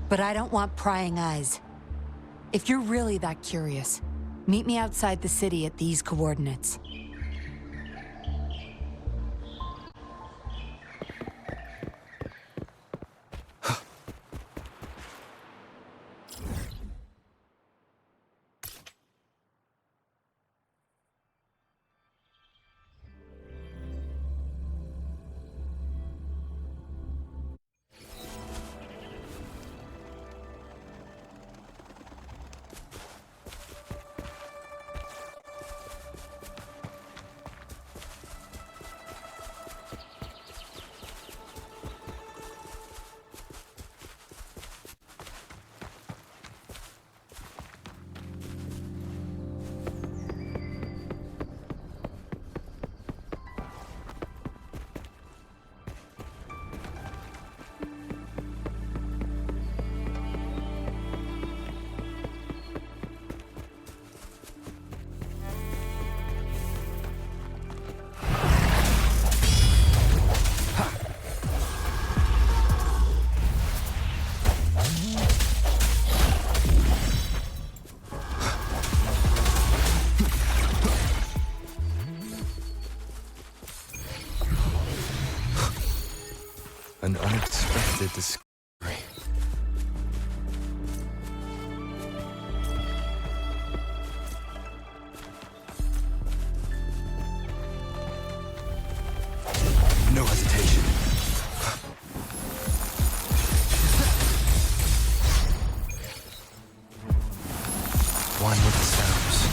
But I don't want prying eyes. If you're really that curious, meet me outside the city at these coordinates. An unexpected discovery. No hesitation. One with the sounds.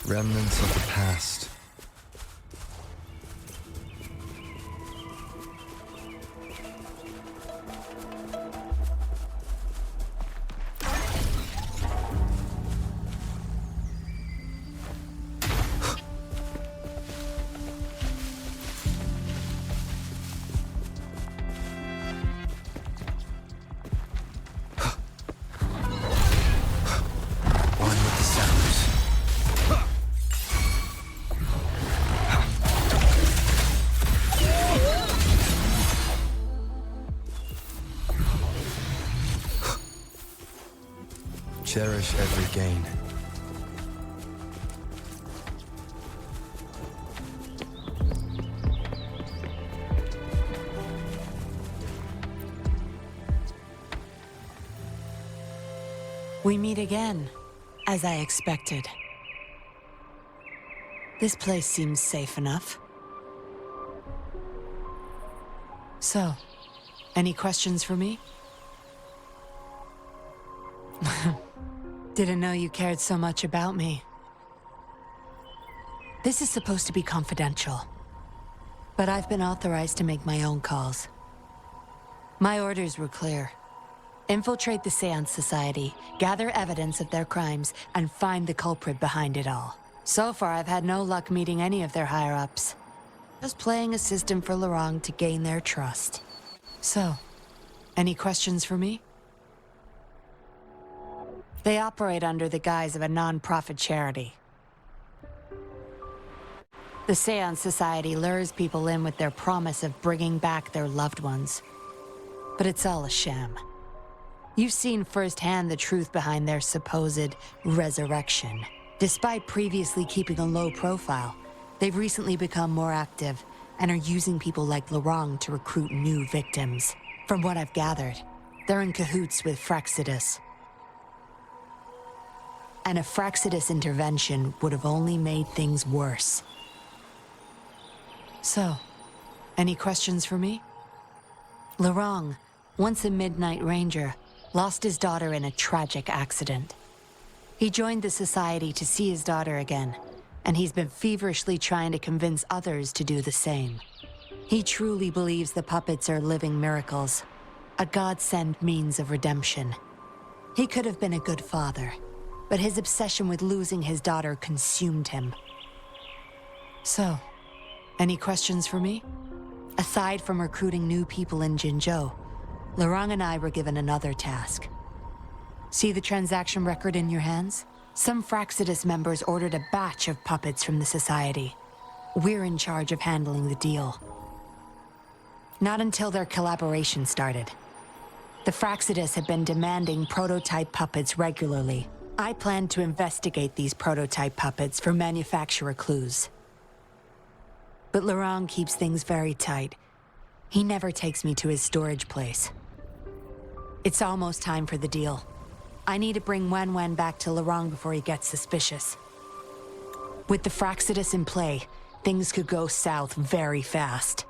Remnants of the past. One with the sounds. Cherish every gain. We meet again, as I expected. This place seems safe enough. So, any questions for me? Didn't know you cared so much about me. This is supposed to be confidential, but I've been authorized to make my own calls. My orders were clear. Infiltrate the Seance Society, gather evidence of their crimes, and find the culprit behind it all. So far, I've had no luck meeting any of their higher-ups. Just playing a system for Laurent to gain their trust. So, any questions for me? They operate under the guise of a non-profit charity. The Seance Society lures people in with their promise of bringing back their loved ones. But it's all a sham. You've seen firsthand the truth behind their supposed resurrection. Despite previously keeping a low profile, they've recently become more active and are using people like Laurent to recruit new victims. From what I've gathered, they're in cahoots with Fraxidus. And a Fraxidus intervention would have only made things worse. So, any questions for me? Laurent, once a Midnight Ranger, lost his daughter in a tragic accident. He joined the Society to see his daughter again, and he's been feverishly trying to convince others to do the same. He truly believes the puppets are living miracles, a God-sent means of redemption. He could have been a good father, but his obsession with losing his daughter consumed him. So, any questions for me? Aside from recruiting new people in Jinzhou, Lorang and I were given another task. See the transaction record in your hands? Some Fraxidus members ordered a batch of puppets from the Society. We're in charge of handling the deal. Not until their collaboration started. The Fraxidus have been demanding prototype puppets regularly. I plan to investigate these prototype puppets for manufacturer clues. But Lorang keeps things very tight. He never takes me to his storage place. It's almost time for the deal. I need to bring Wen back to Lorang before he gets suspicious. With the Fraxidus in play, things could go south very fast.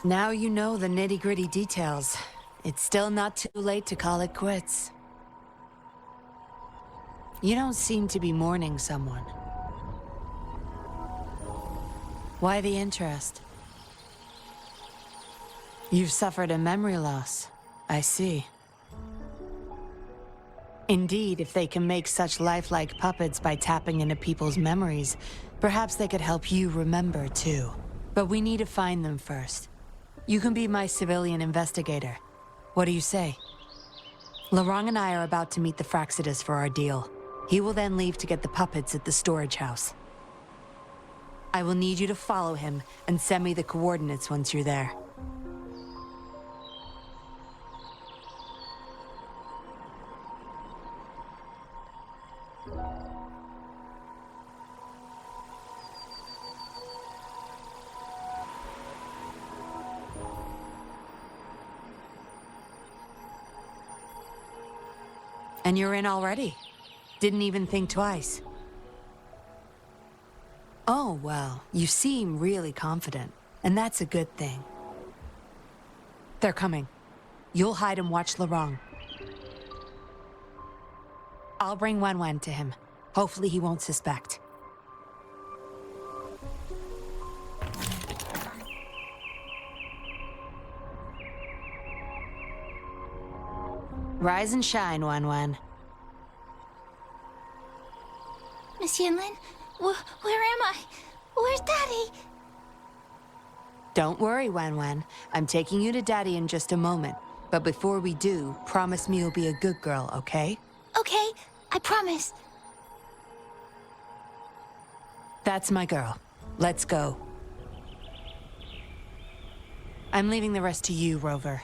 Now you know the nitty-gritty details. It's still not too late to call it quits. You don't seem to be mourning someone. Why the interest? You've suffered a memory loss. I see. Indeed, if they can make such lifelike puppets by tapping into people's memories, perhaps they could help you remember too. But we need to find them first. You can be my civilian investigator. What do you say? Lorang and I are about to meet the Fraxidus for our deal. He will then leave to get the puppets at the storage house. I will need you to follow him and send me the coordinates once you're there. And you're in already? Didn't even think twice. Oh, well, you seem really confident, and that's a good thing. They're coming. You'll hide and watch Lorang. I'll bring Wen to him. Hopefully he won't suspect. Rise and shine, Wen. Miss Yinlin, where am I? Where's Daddy? Don't worry, Wen. I'm taking you to Daddy in just a moment. But before we do, promise me you'll be a good girl, okay? Okay, I promise. That's my girl. Let's go. I'm leaving the rest to you, Rover.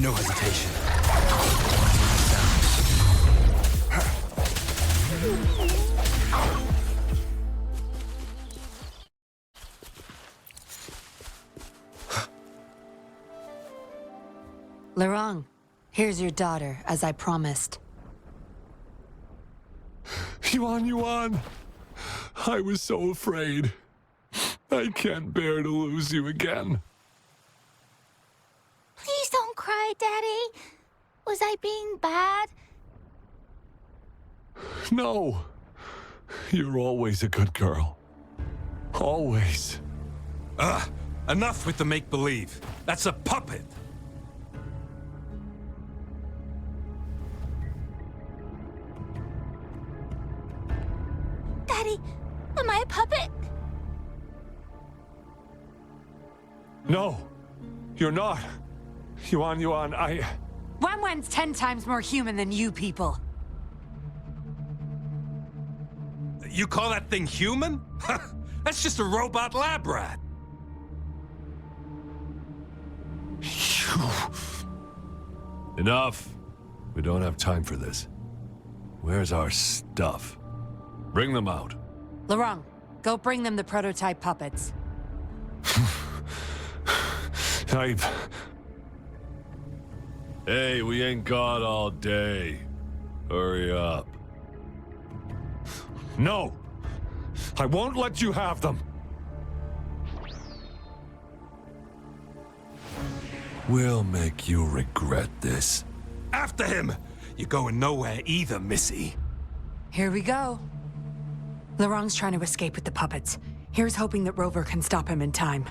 No hesitation. Lorong, here's your daughter, as I promised. Yuan! I was so afraid. I can't bear to lose you again. Please don't cry, Daddy. Was I being bad? No. You're always a good girl. Always. Enough with the make-believe. That's a puppet. Daddy, am I a puppet? No, you're not. Yuan, Wenwen's 10 times more human than you people. You call that thing human? That's just a robot lab rat. Enough. We don't have time for this. Where's our stuff? Bring them out. Lorong, go bring them the prototype puppets. Hey, we ain't got all day. Hurry up. No! I won't let you have them! We'll make you regret this. After him! You're going nowhere either, Missy. Here we go. Lorong's trying to escape with the puppets. Here's hoping that Rover can stop him in time.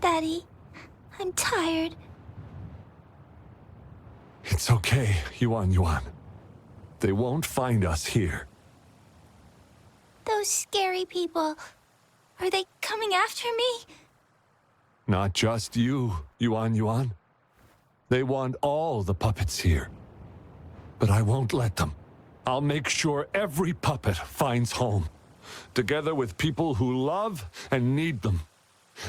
Daddy, I'm tired. It's okay, Yuan. They won't find us here. Those scary people, are they coming after me? Not just you, Yuan. They want all the puppets here. But I won't let them. I'll make sure every puppet finds home, together with people who love and need them.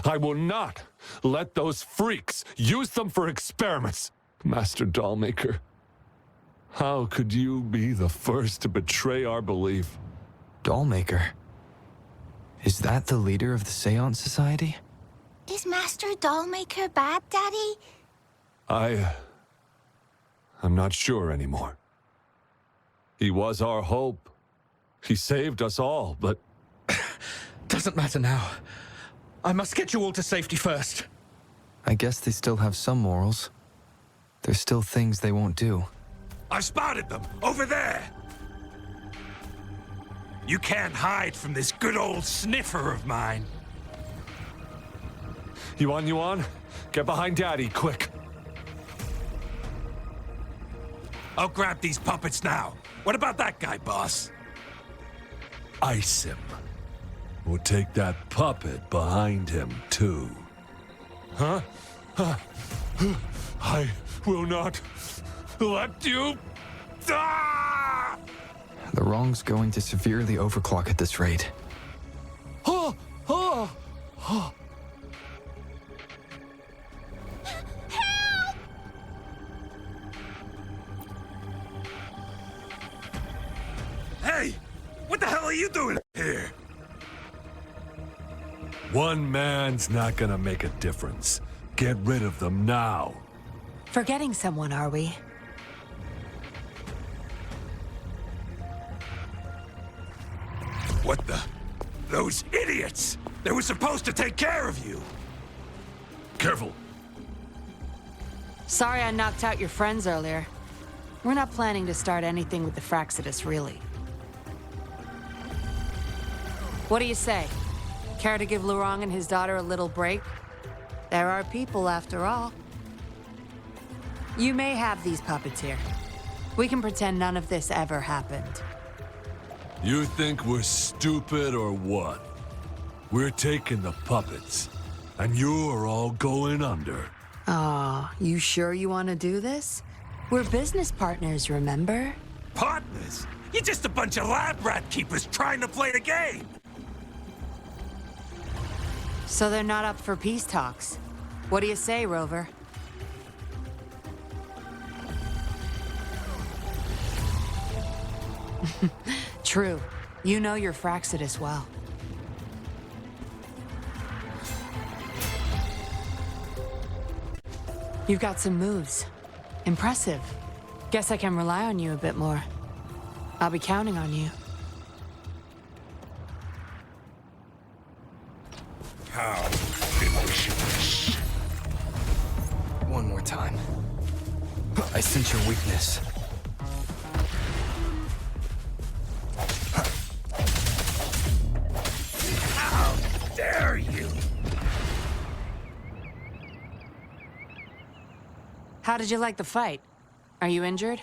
I will not let those freaks use them for experiments. Master Dollmaker, how could you be the first to betray our belief? Dollmaker? Is that the leader of the Seance Society? Is Master Dollmaker bad, Daddy? I'm not sure anymore. He was our hope. He saved us all, but... Doesn't matter now. I must get you all to safety first. I guess they still have some morals. There's still things they won't do. I've spotted them! Over there! You can't hide from this good old sniffer of mine. Yuan, get behind Daddy, quick. I'll grab these puppets now. What about that guy, boss? Ice him. We'll take that puppet behind him, too. Huh? I will not let you... Ah! The wrong's going to severely overclock at this rate. Hey! What the hell are you doing here? One man's not gonna make a difference. Get rid of them now. Forgetting someone, are we? What the? Those idiots! They were supposed to take care of you! Careful. Sorry I knocked out your friends earlier. We're not planning to start anything with the Fraxidus, really. What do you say? Care to give Lurong and his daughter a little break? There are people, after all. You may have these puppets here. We can pretend none of this ever happened. You think we're stupid or what? We're taking the puppets, and you're all going under. Aw, you sure you want to do this? We're business partners, remember? Partners? You're just a bunch of lab rat keepers trying to play the game! So they're not up for peace talks. What do you say, Rover? True. You know your Fraxidus well. You've got some moves. Impressive. Guess I can rely on you a bit more. I'll be counting on you. How? One more time. I sense your weakness. How dare you! How did you like the fight? Are you injured?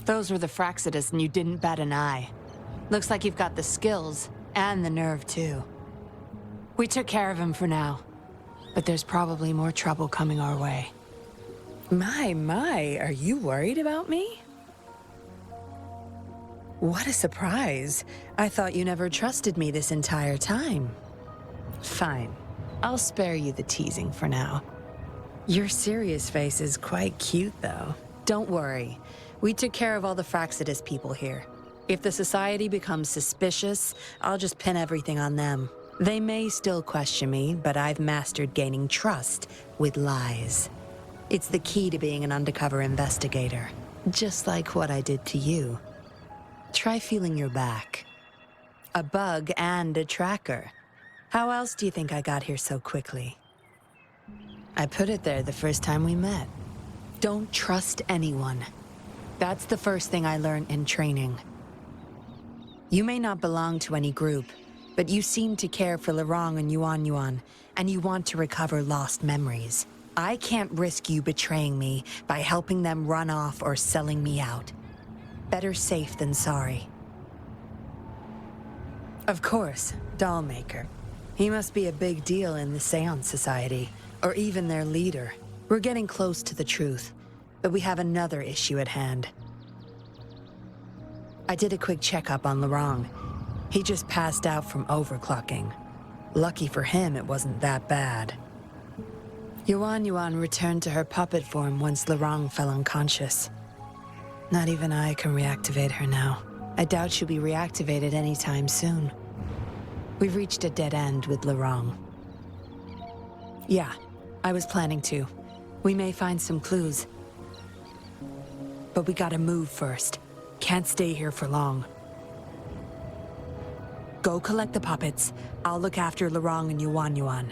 Those were the Fraxidus and you didn't bat an eye. Looks like you've got the skills and the nerve too. We took care of him for now, but there's probably more trouble coming our way. My, are you worried about me? What a surprise. I thought you never trusted me this entire time. Fine. I'll spare you the teasing for now. Your serious face is quite cute, though. Don't worry. We took care of all the Fraxidus people here. If the Society becomes suspicious, I'll just pin everything on them. They may still question me, but I've mastered gaining trust with lies. It's the key to being an undercover investigator. Just like what I did to you. Try feeling your back. A bug and a tracker. How else do you think I got here so quickly? I put it there the first time we met. Don't trust anyone. That's the first thing I learned in training. You may not belong to any group, but you seem to care for Lurong and Yuan, and you want to recover lost memories. I can't risk you betraying me by helping them run off or selling me out. Better safe than sorry. Of course, Dollmaker. He must be a big deal in the Seance Society, or even their leader. We're getting close to the truth, but we have another issue at hand. I did a quick checkup on Lurong. He just passed out from overclocking. Lucky for him, it wasn't that bad. Yuan returned to her puppet form once Lurong fell unconscious. Not even I can reactivate her now. I doubt she'll be reactivated anytime soon. We've reached a dead end with Lurong. Yeah, I was planning to. We may find some clues. But we gotta move first. Can't stay here for long. Go collect the puppets. I'll look after Lurong and Yuan.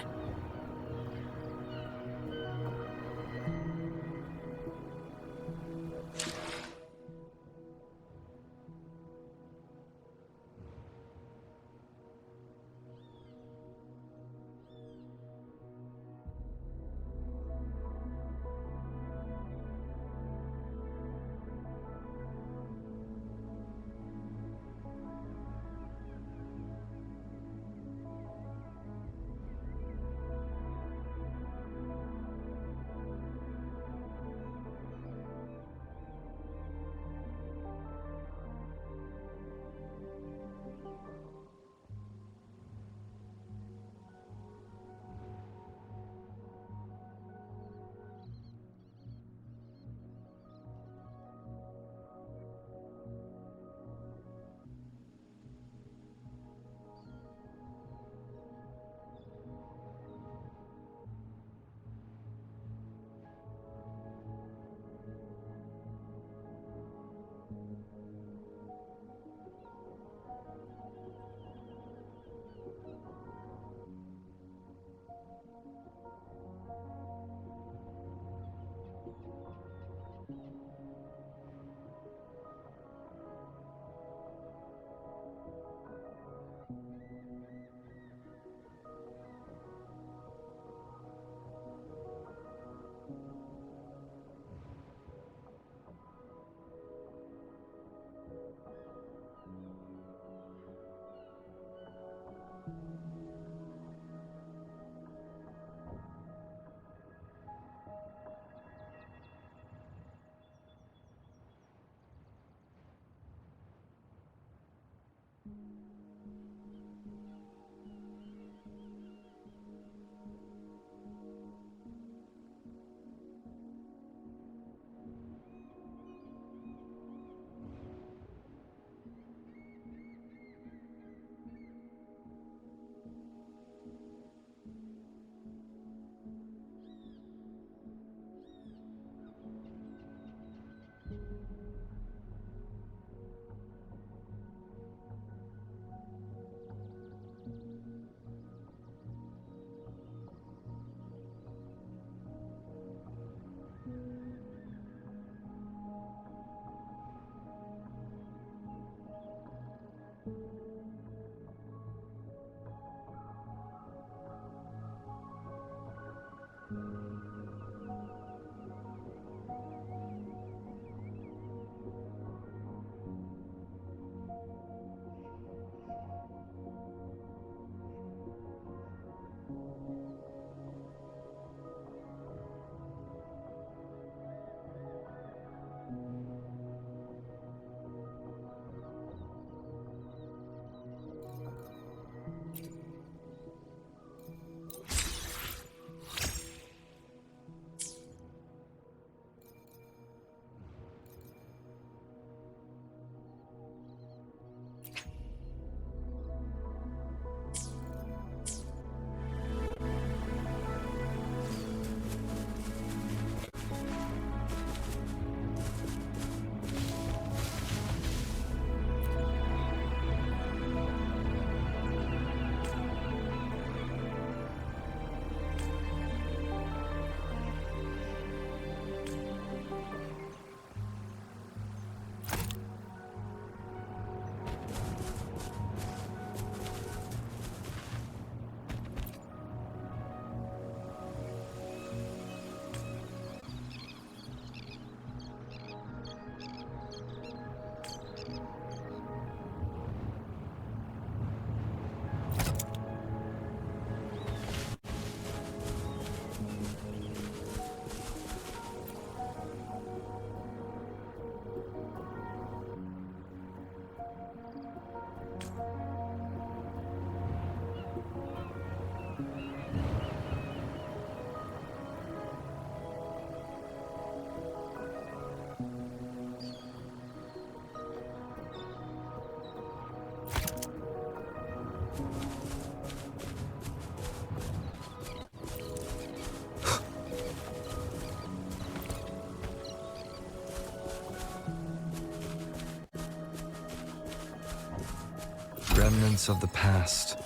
Remnants of the past.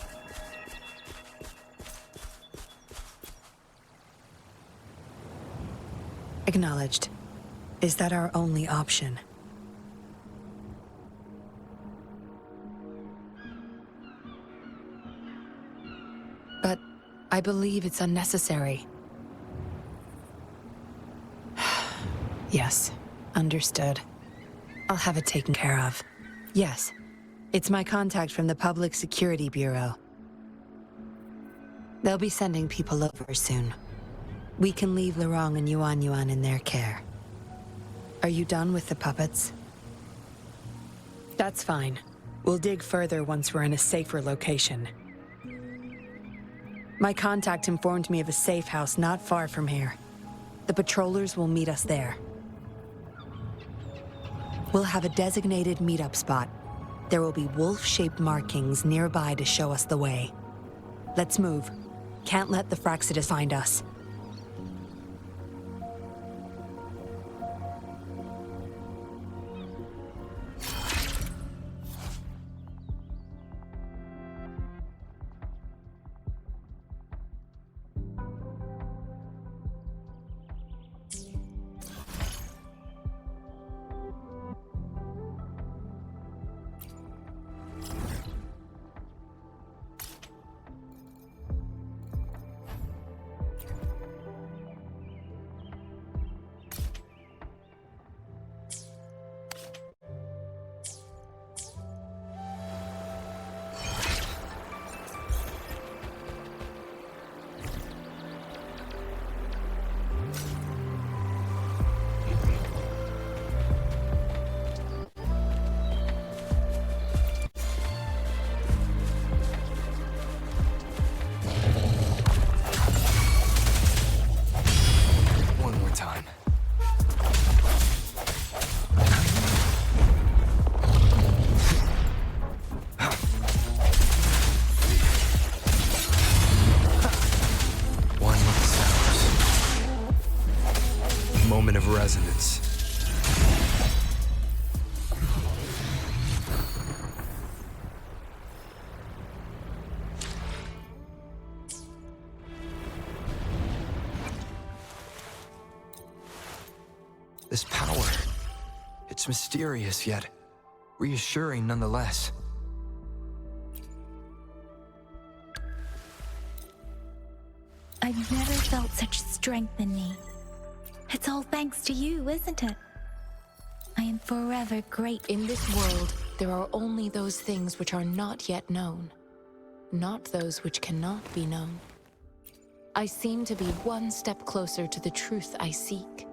Acknowledged. Is that our only option? But I believe it's unnecessary. Yes, understood. I'll have it taken care of. Yes, it's my contact from the Public Security Bureau. They'll be sending people over soon. We can leave Lorong and Yuan Yuan in their care. Are you done with the puppets? That's fine. We'll dig further once we're in a safer location. My contact informed me of a safe house not far from here. The patrollers will meet us there. We'll have a designated meetup spot. There will be wolf-shaped markings nearby to show us the way. Let's move. Can't let the Fraxidus find us. Moment of resonance. This power, it's mysterious yet reassuring nonetheless. I've never felt such strength in me. It's all thanks to you, isn't it? I am forever grateful. In this world, there are only those things which are not yet known, not those which cannot be known. I seem to be one step closer to the truth I seek.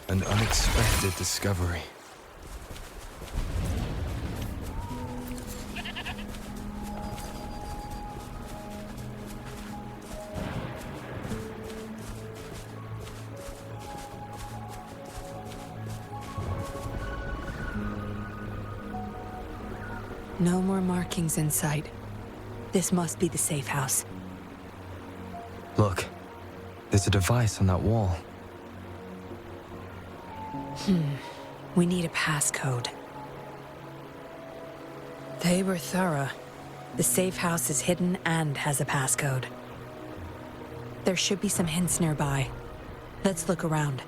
An unexpected discovery. No more markings in sight. This must be the safe house. Look, there's a device on that wall. We need a passcode. They were thorough. The safe house is hidden and has a passcode. There should be some hints nearby. Let's look around.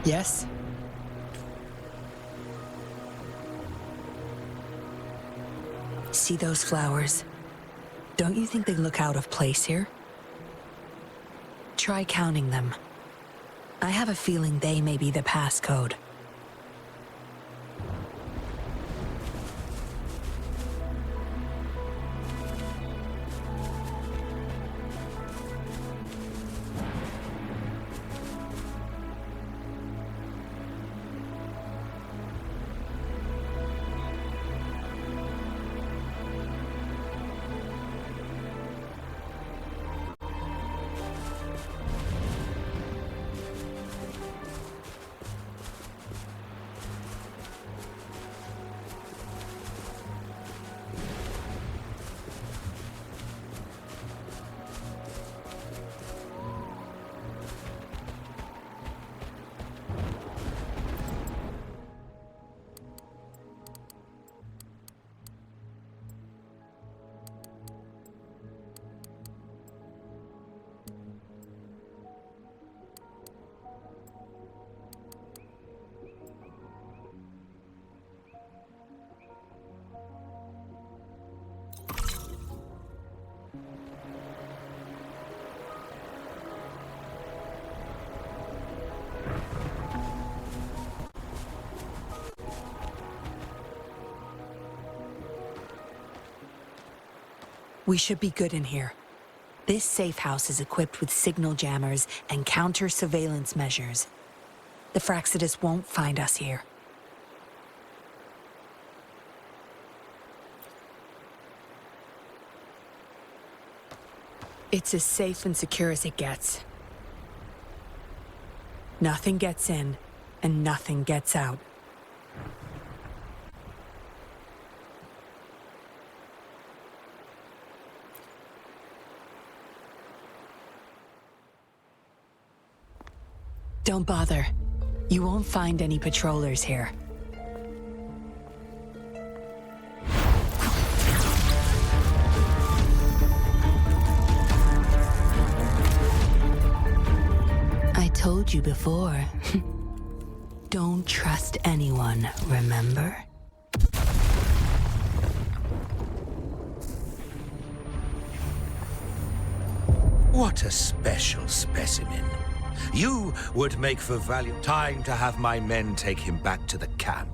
Yes? See those flowers? Don't you think they look out of place here? Try counting them. I have a feeling they may be the passcode. We should be good in here. This safe house is equipped with signal jammers and counter-surveillance measures. The Fraxidus won't find us here. It's as safe and secure as it gets. Nothing gets in, and nothing gets out. Don't bother. You won't find any patrollers here. I told you before. Don't trust anyone, remember? What a special specimen. You would make for value. Time to have my men take him back to the camp.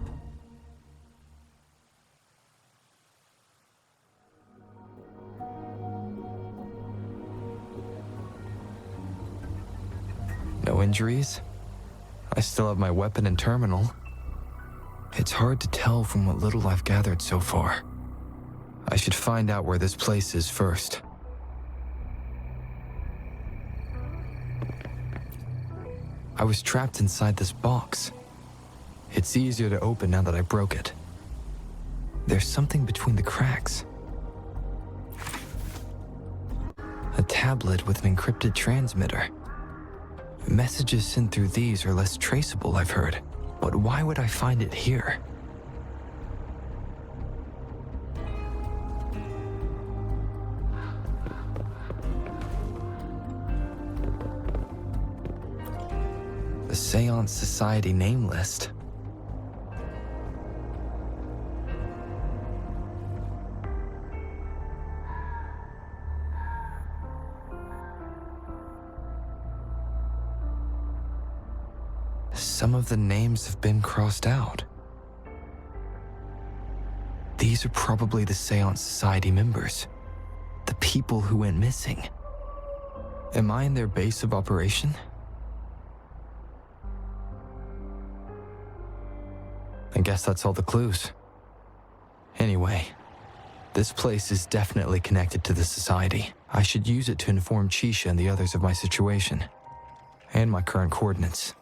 No injuries? I still have my weapon and terminal. It's hard to tell from what little I've gathered so far. I should find out where this place is first. I was trapped inside this box. It's easier to open now that I broke it. There's something between the cracks. A tablet with an encrypted transmitter. Messages sent through these are less traceable, I've heard. But why would I find it here? The Seance Society name list. Some of the names have been crossed out. These are probably the Seance Society members. The people who went missing. Am I in their base of operation? I guess that's all the clues. Anyway, this place is definitely connected to the Society. I should use it to inform Chisha and the others of my situation. And my current coordinates.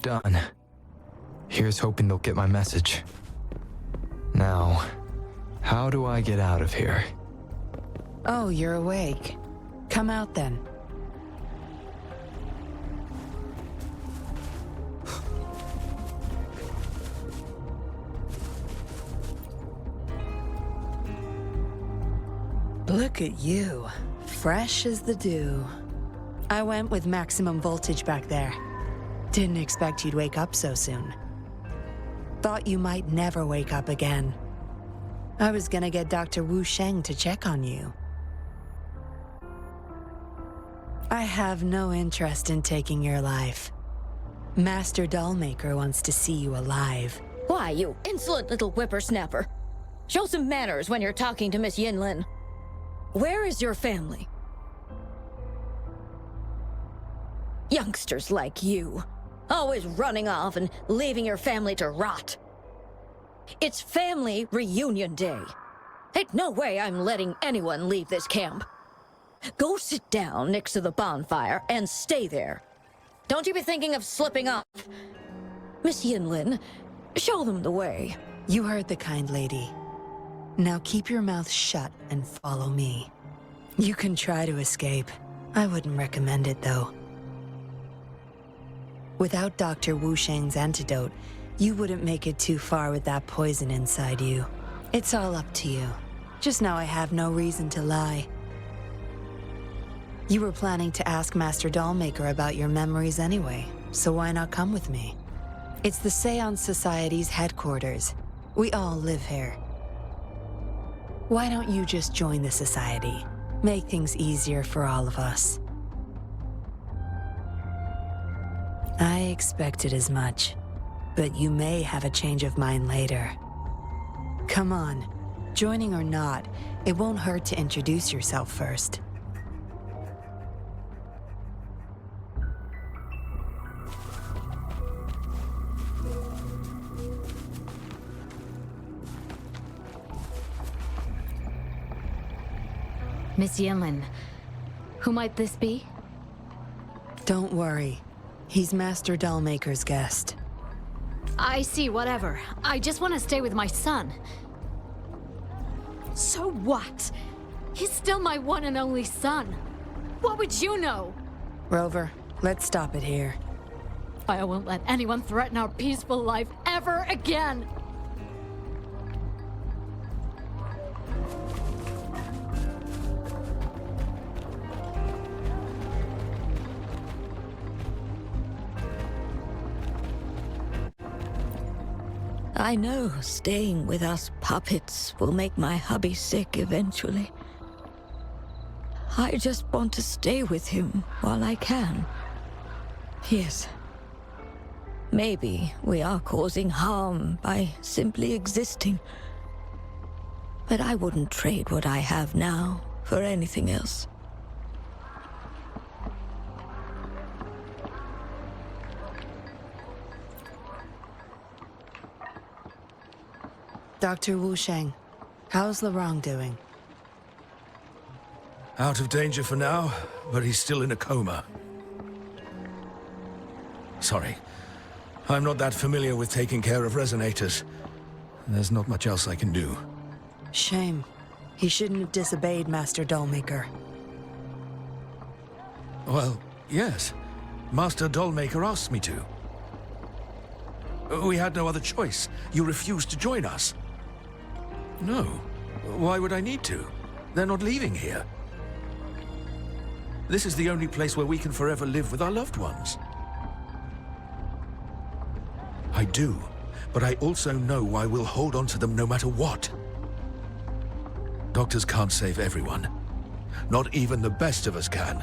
Done. Here's hoping they'll get my message. Now, how do I get out of here? Oh, you're awake. Come out then. Look at you. Fresh as the dew. I went with maximum voltage back there. Didn't expect you'd wake up so soon. Thought you might never wake up again. I was gonna get Dr. Wu Sheng to check on you. I have no interest in taking your life. Master Dollmaker wants to see you alive. Why, you insolent little whippersnapper. Show some manners when you're talking to Miss Yinlin. Where is your family? Youngsters like you. Always running off and leaving your family to rot. It's family reunion day. Ain't no way I'm letting anyone leave this camp. Go sit down next to the bonfire and stay there. Don't you be thinking of slipping off. Miss Yinlin, show them the way. You heard the kind lady. Now keep your mouth shut and follow me. You can try to escape. I wouldn't recommend it, though. Without Dr. Wu Sheng's antidote, you wouldn't make it too far with that poison inside you. It's all up to you. Just now I have no reason to lie. You were planning to ask Master Dollmaker about your memories anyway, so why not come with me? It's the Seance Society's headquarters. We all live here. Why don't you just join the society? Make things easier for all of us. I expected as much, but you may have a change of mind later. Come on, joining or not, it won't hurt to introduce yourself first. Miss Yinlin, who might this be? Don't worry. He's Master Dollmaker's guest. I see, whatever. I just want to stay with my son. So what? He's still my one and only son. What would you know? Rover, let's stop it here. I won't let anyone threaten our peaceful life ever again. I know staying with us puppets will make my hubby sick eventually. I just want to stay with him while I can. Yes. Maybe we are causing harm by simply existing. But I wouldn't trade what I have now for anything else. Dr. Wu Sheng, how's Larong doing? Out of danger for now, but he's still in a coma. Sorry. I'm not that familiar with taking care of resonators. There's not much else I can do. Shame. He shouldn't have disobeyed Master Dollmaker. Well, yes. Master Dollmaker asked me to. We had no other choice. You refused to join us. No. Why would I need to? They're not leaving here. This is the only place where we can forever live with our loved ones. I do, but I also know I will hold on to them no matter what. Doctors can't save everyone. Not even the best of us can.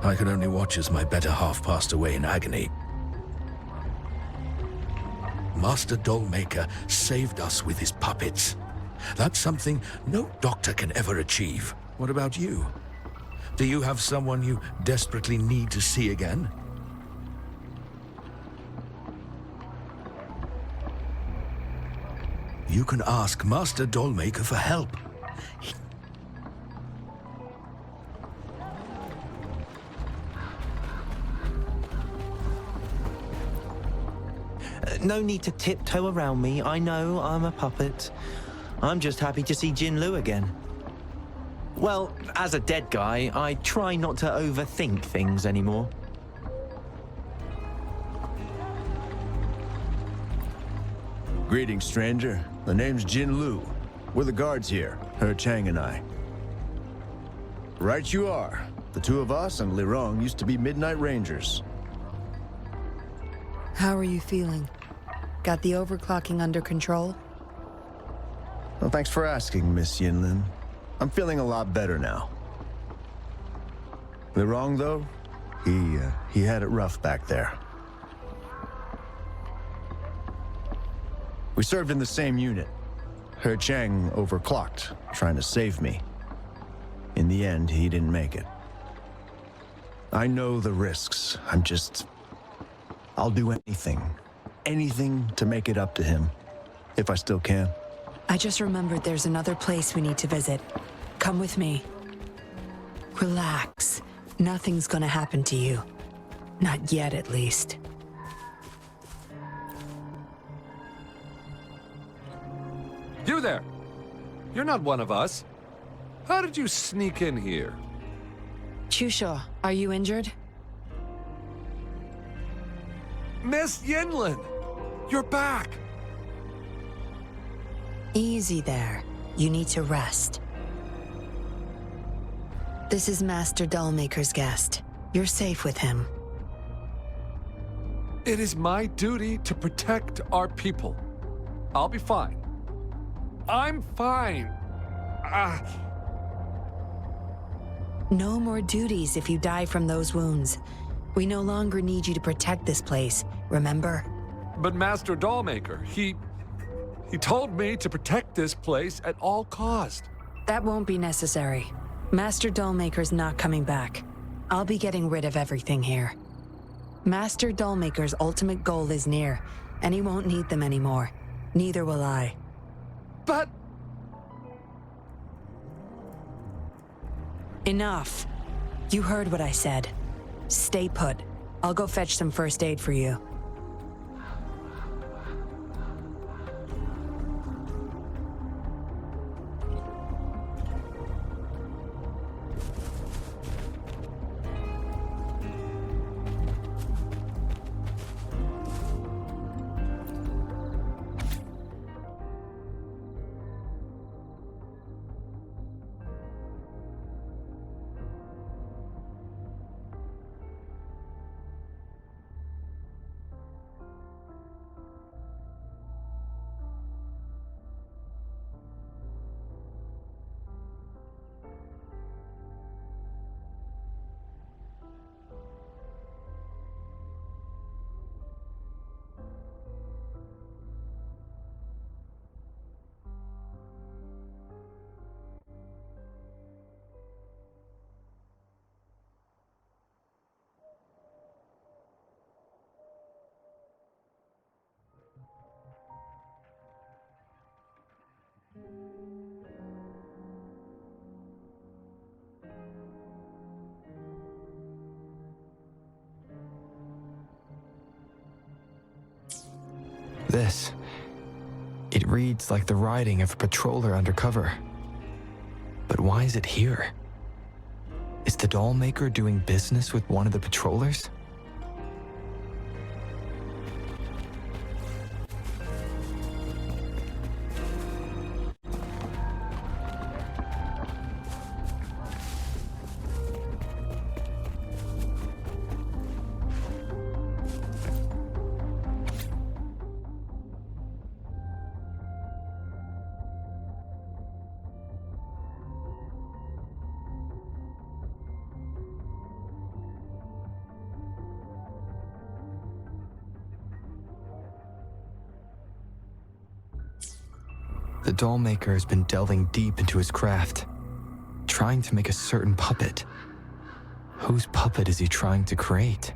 I can only watch as my better half passed away in agony. Master Dollmaker saved us with his puppets. That's something no doctor can ever achieve. What about you? Do you have someone you desperately need to see again? You can ask Master Dollmaker for help. No need to tiptoe around me. I know I'm a puppet. I'm just happy to see Jin Lu again. Well, as a dead guy, I try not to overthink things anymore. Greetings, stranger. The name's Jin Lu. We're the guards here, He Chang and I. Right you are. The two of us and Lirong used to be Midnight Rangers. How are you feeling? Got the overclocking under control? Well, thanks for asking, Miss Yinlin. I'm feeling a lot better now. Lirong, though, he had it rough back there. We served in the same unit. He Chang overclocked, trying to save me. In the end, he didn't make it. I know the risks. I'll do anything. Anything to make it up to him. If I still can. I just remembered there's another place we need to visit. Come with me. Relax. Nothing's gonna happen to you. Not yet, at least. You there! You're not one of us. How did you sneak in here? Chusha, are you injured? Miss Yinlin! You're back! Easy there. You need to rest. This is Master Dollmaker's guest. You're safe with him. It is my duty to protect our people. I'll be fine. I'm fine. No more duties if you die from those wounds. We no longer need you to protect this place, remember? But Master Dollmaker, he told me to protect this place at all cost. That won't be necessary. Master Dollmaker's not coming back. I'll be getting rid of everything here. Master Dollmaker's ultimate goal is near, and he won't need them anymore. Neither will I. But... Enough. You heard what I said. Stay put. I'll go fetch some first aid for you. It reads like the writing of a patroller undercover. But why is it here? Is the Dollmaker doing business with one of the patrollers? The Dollmaker has been delving deep into his craft, trying to make a certain puppet. Whose puppet is he trying to create?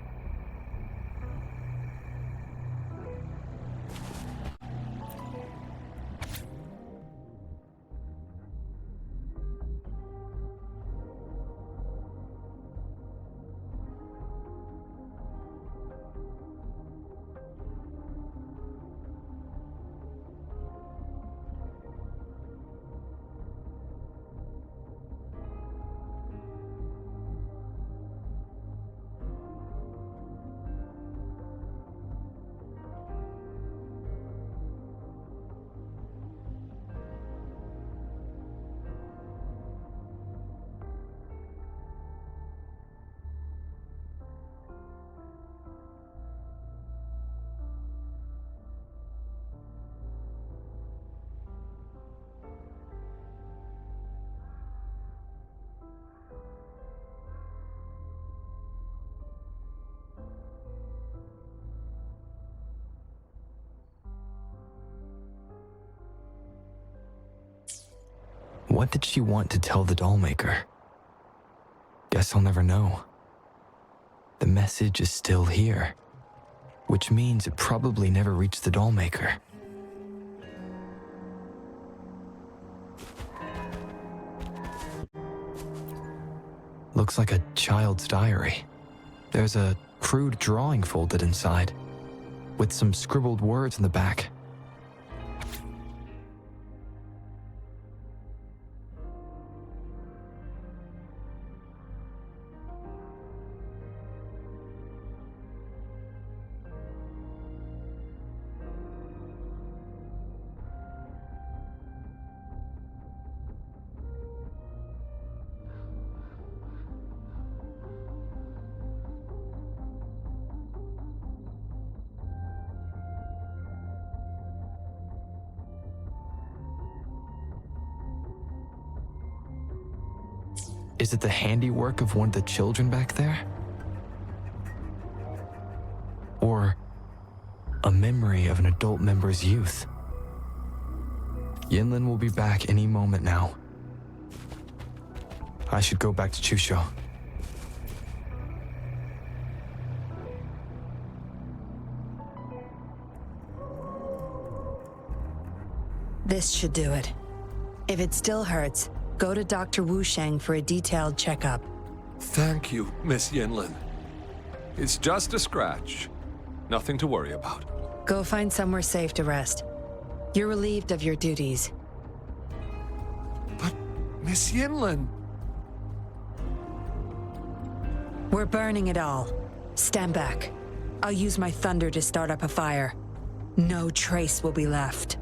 What did she want to tell the Dollmaker? Guess I'll never know. The message is still here, which means it probably never reached the dollmaker. Looks like a child's diary. There's a crude drawing folded inside, with some scribbled words in the back. Is it the handiwork of one of the children back there? Or a memory of an adult member's youth? Yinlin will be back any moment now. I should go back to Chusho. This should do it. If it still hurts, go to Dr. Wu Sheng for a detailed checkup. Thank you, Miss Yinlin. It's just a scratch. Nothing to worry about. Go find somewhere safe to rest. You're relieved of your duties. But, Miss Yinlin... We're burning it all. Stand back. I'll use my thunder to start up a fire. No trace will be left.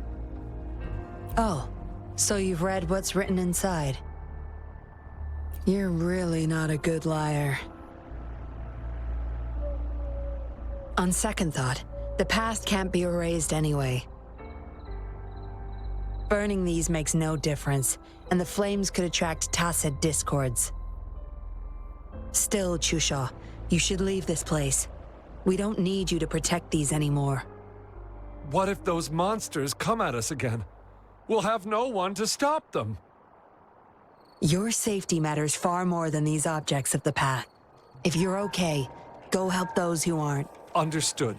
Oh, so you've read what's written inside. You're really not a good liar. On second thought, the past can't be erased anyway. Burning these makes no difference, and the flames could attract tacit discords. Still, Chusho, you should leave this place. We don't need you to protect these anymore. What if those monsters come at us again? We'll have no one to stop them. Your safety matters far more than these objects of the past. If you're okay, go help those who aren't. Understood.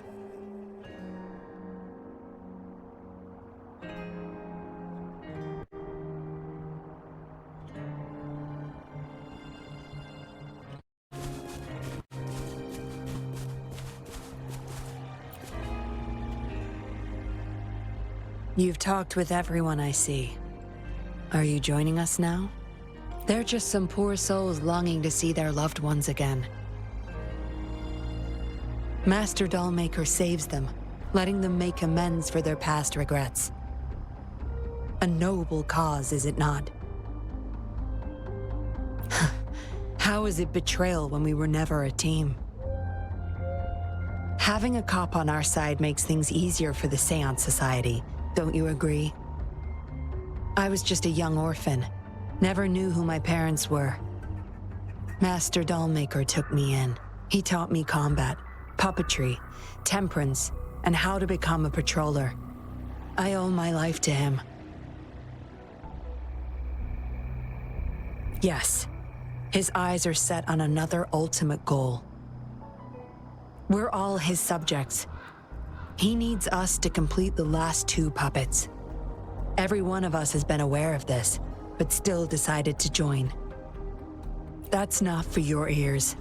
You've talked with everyone I see. Are you joining us now? They're just some poor souls longing to see their loved ones again. Master Dollmaker saves them, letting them make amends for their past regrets. A noble cause, is it not? How is it betrayal when we were never a team? Having a cop on our side makes things easier for the Seance Society. Don't you agree? I was just a young orphan. Never knew who my parents were. Master Dollmaker took me in. He taught me combat, puppetry, temperance, and how to become a patroller. I owe my life to him. Yes, his eyes are set on another ultimate goal. We're all his subjects. He needs us to complete the last 2 puppets. Every one of us has been aware of this, but still decided to join. That's not for your ears.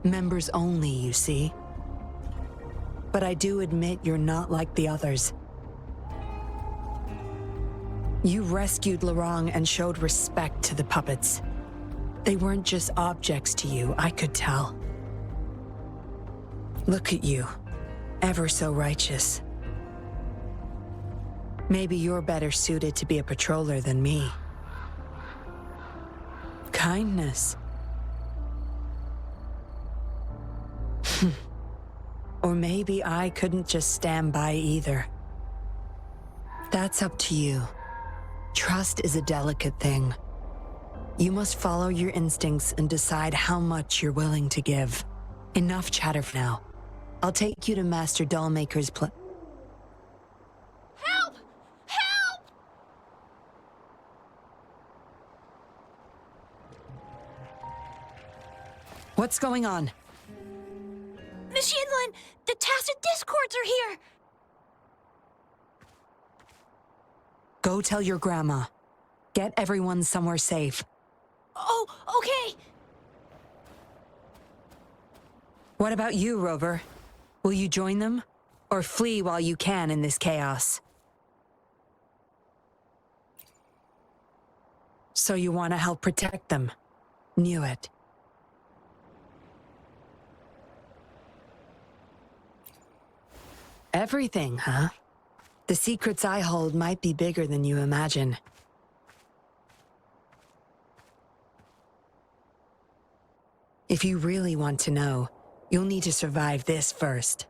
Members only, you see. But I do admit you're not like the others. You rescued Lorong and showed respect to the puppets. They weren't just objects to you, I could tell. Look at you. Ever so righteous. Maybe you're better suited to be a patroller than me. Kindness. Or maybe I couldn't just stand by either. That's up to you. Trust is a delicate thing. You must follow your instincts and decide how much you're willing to give. Enough chatter for now. I'll take you to Master Dollmaker's Help! Help! What's going on? Miss Yinlin, the Tacit Discords are here! Go tell your grandma. Get everyone somewhere safe. Oh, okay! What about you, Rover? Will you join them? Or flee while you can in this chaos? So you want to help protect them? Knew it. Everything, huh? The secrets I hold might be bigger than you imagine. If you really want to know, you'll need to survive this first.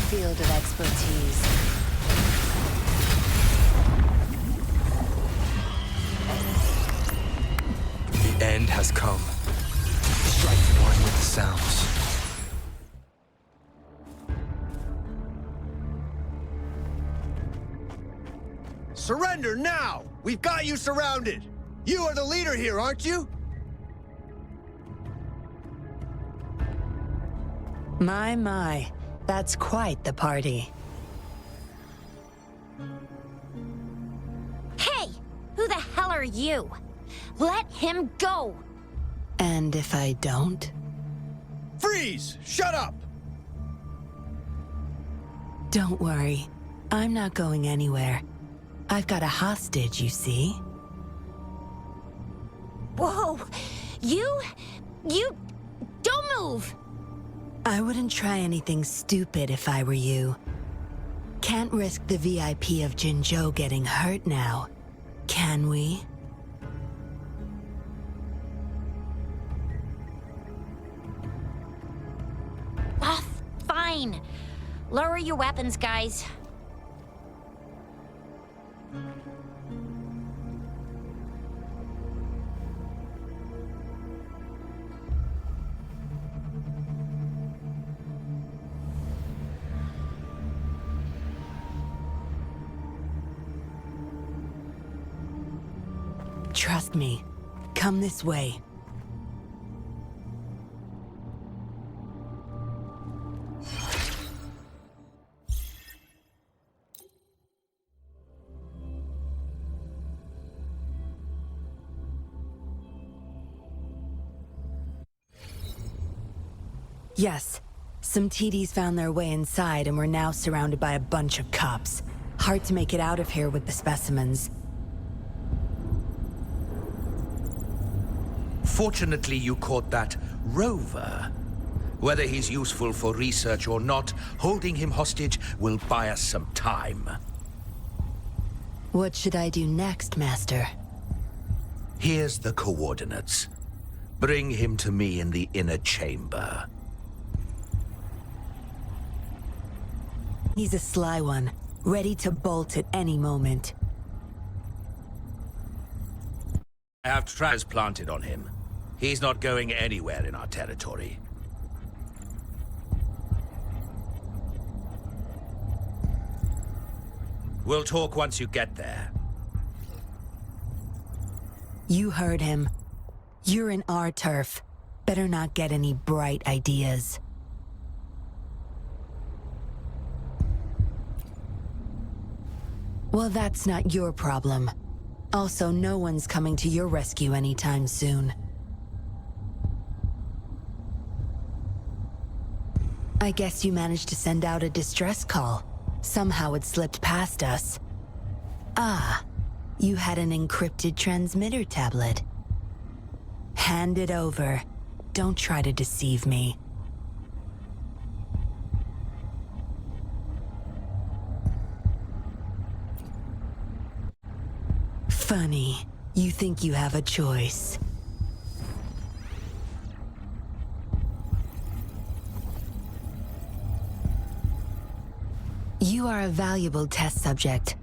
Field of expertise. The end has come. Strike one with the sounds. Surrender now! We've got you surrounded! You are the leader here, aren't you? My. That's quite the party. Hey! Who the hell are you? Let him go! And if I don't? Freeze! Shut up! Don't worry. I'm not going anywhere. I've got a hostage, you see? Whoa! You don't move! I wouldn't try anything stupid if I were you. Can't risk the VIP of Jinzhou getting hurt now, can we? Ah, fine. Lower your weapons, guys. Trust me. Come this way. Yes. Some TDs found their way inside and we're now surrounded by a bunch of cops. Hard to make it out of here with the specimens. Fortunately, you caught that rover. Whether he's useful for research or not, holding him hostage will buy us some time. What should I do next, Master? Here's the coordinates. Bring him to me in the inner chamber. He's a sly one, ready to bolt at any moment. I have traps planted on him. He's not going anywhere in our territory. We'll talk once you get there. You heard him. You're in our turf. Better not get any bright ideas. Well, that's not your problem. Also, no one's coming to your rescue anytime soon. I guess you managed to send out a distress call. Somehow it slipped past us. Ah, you had an encrypted transmitter tablet. Hand it over. Don't try to deceive me. Funny. You think you have a choice. You are a valuable test subject.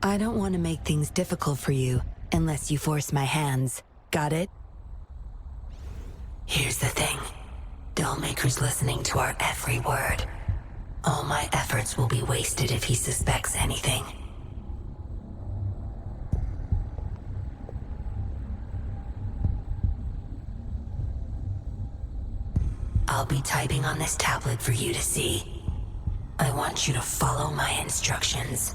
I don't want to make things difficult for you unless you force my hands. Got it? Here's the thing. Dollmaker's listening to our every word. All my efforts will be wasted if he suspects anything. I'll be typing on this tablet for you to see. I want you to follow my instructions.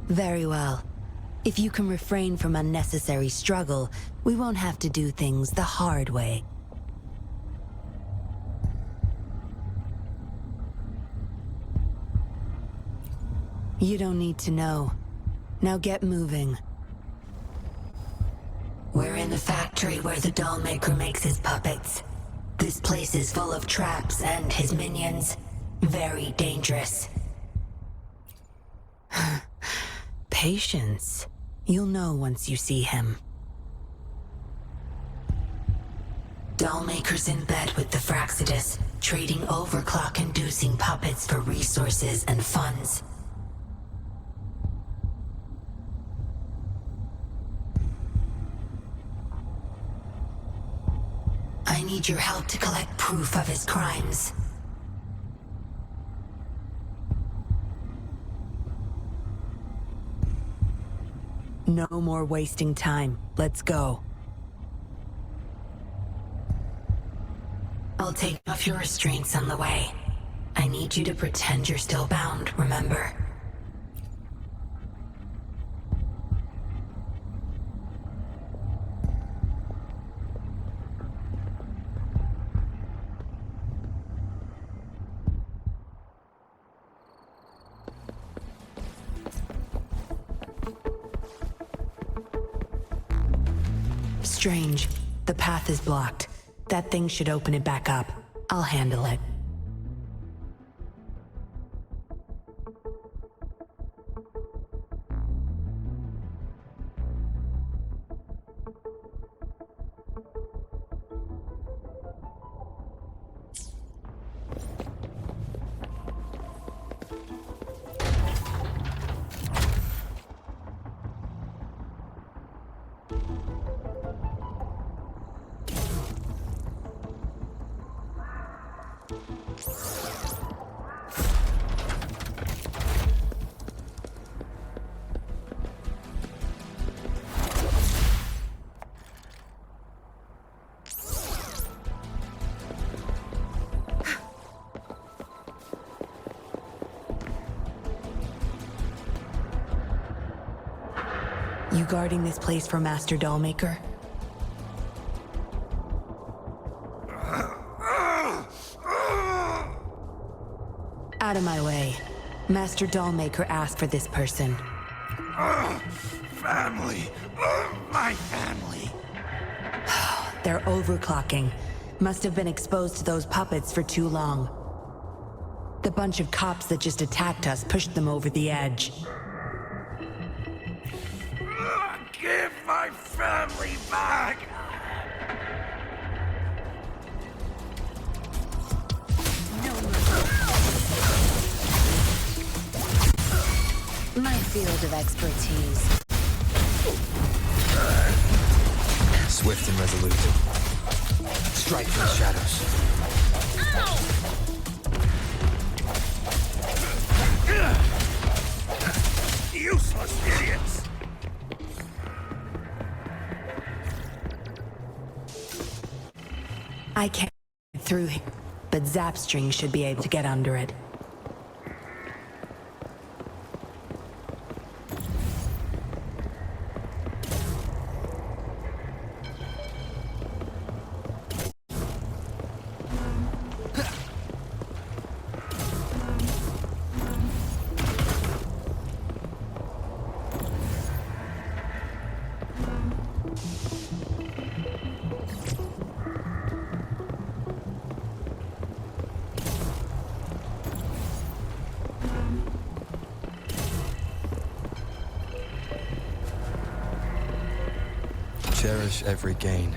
Very well. If you can refrain from unnecessary struggle, we won't have to do things the hard way. You don't need to know. Now get moving. We're in the factory where the Dollmaker makes his puppets. This place is full of traps and his minions. Very dangerous. Patience. You'll know once you see him. Dollmaker's in bed with the Fraxidus, trading overclock-inducing puppets for resources and funds. I need your help to collect proof of his crimes. No more wasting time. Let's go. I'll take off your restraints on the way. I need you to pretend you're still bound, remember? Strange. The path is blocked. That thing should open it back up. I'll handle it. You guarding this place for Master Dollmaker? Out of my way. Master Dollmaker asked for this person. Family! My family! They're overclocking. Must have been exposed to those puppets for too long. The bunch of cops that just attacked us pushed them over the edge. Give my family back! My field of expertise. Swift and resolute. Strike from the shadows. Useless idiots! I can't get through here, but Zapstring should be able to get under it. Cherish every gain.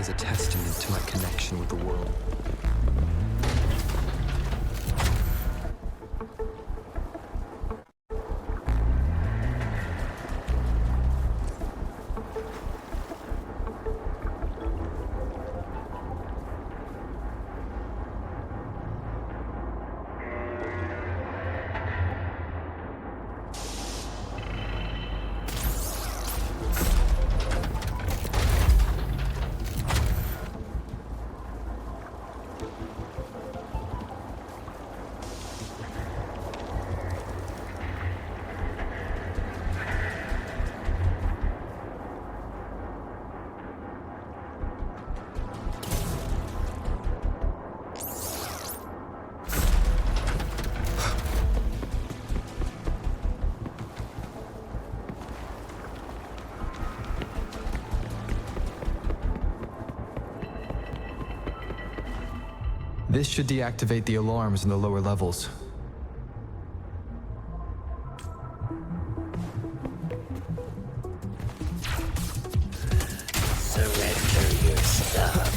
as a testament to my connection with the world. This should deactivate the alarms in the lower levels. Surrender your stuff.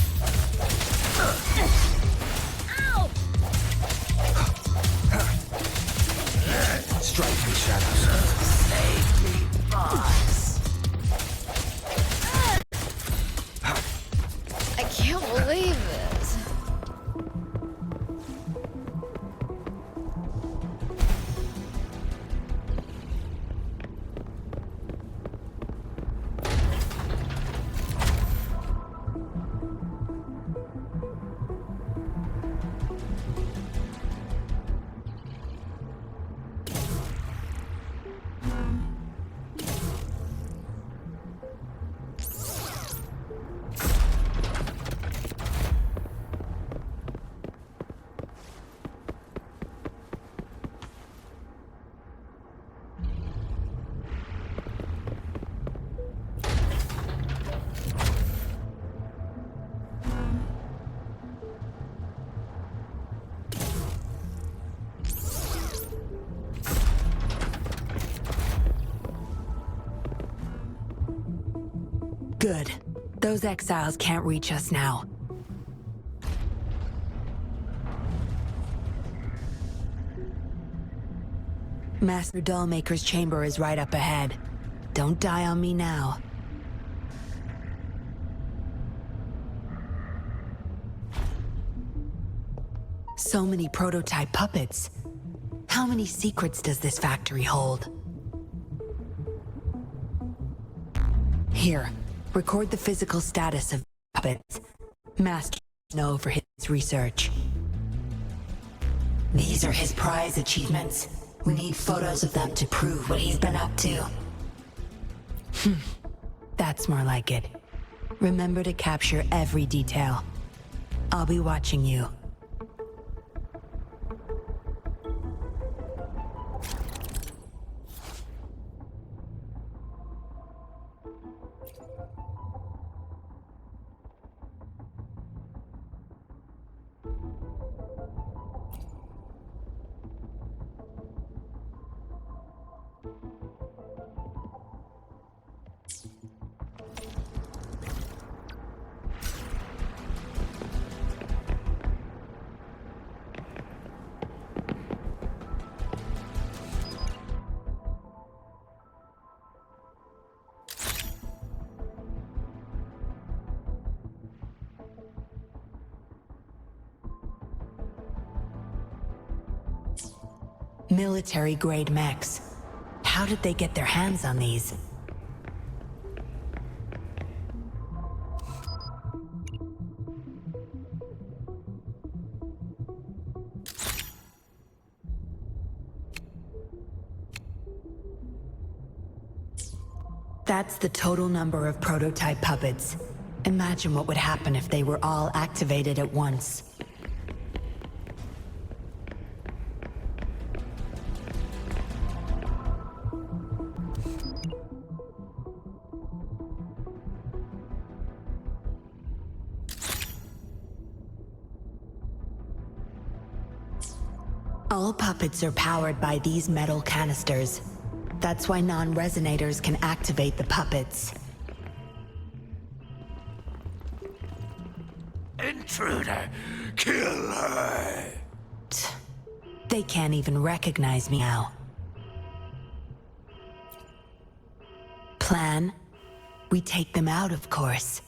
Strike me, Shadows. Save me, boss. I can't believe this. Good. Those exiles can't reach us now. Master Dollmaker's chamber is right up ahead. Don't die on me now. So many prototype puppets. How many secrets does this factory hold? Here, record the physical status of puppets. Master know for his research. These are his prize achievements. We need photos of them to prove what he's been up to. That's more like it. Remember to capture every detail. I'll be watching you. Military-grade mechs. How did they get their hands on these? That's the total number of prototype puppets. Imagine what would happen if they were all activated at once. All puppets are powered by these metal canisters. That's why non-resonators can activate the puppets. intruder. Kill her. They can't even recognize me now. Plan? We take them out, of course.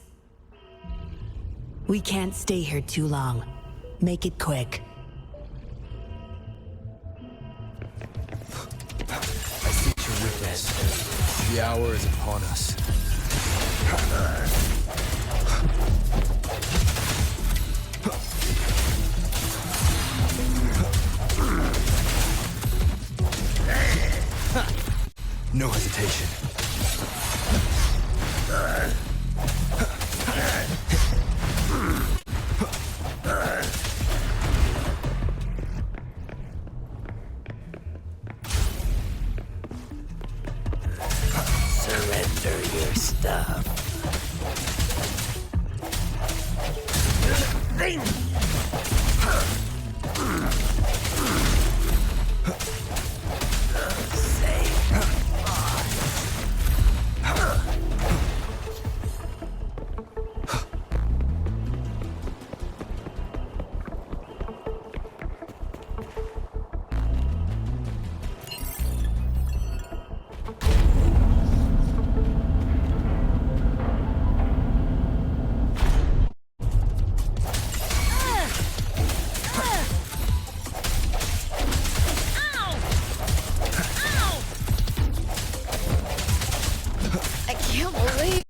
We can't stay here too long. Make it quick. I see your witness. The hour is upon us. No hesitation. Surrender your stuff. I can't believe it.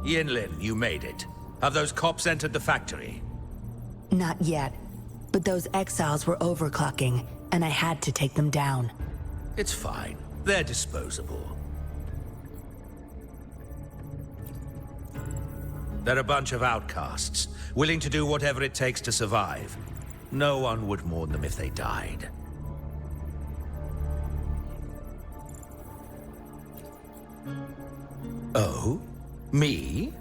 Yinlin, you made it. Have those cops entered the factory? Not yet. But those exiles were overclocking, and I had to take them down. It's fine. They're disposable. They're a bunch of outcasts, willing to do whatever it takes to survive. No one would mourn them if they died. Oh? Me?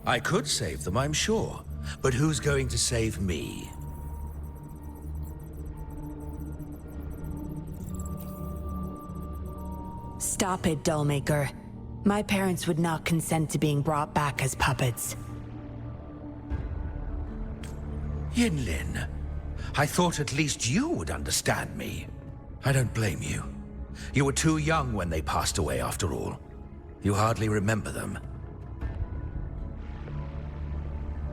I could save them, I'm sure. But who's going to save me? Stop it, Dollmaker. My parents would not consent to being brought back as puppets. Yinlin, I thought at least you would understand me. I don't blame you. You were too young when they passed away, after all. You hardly remember them.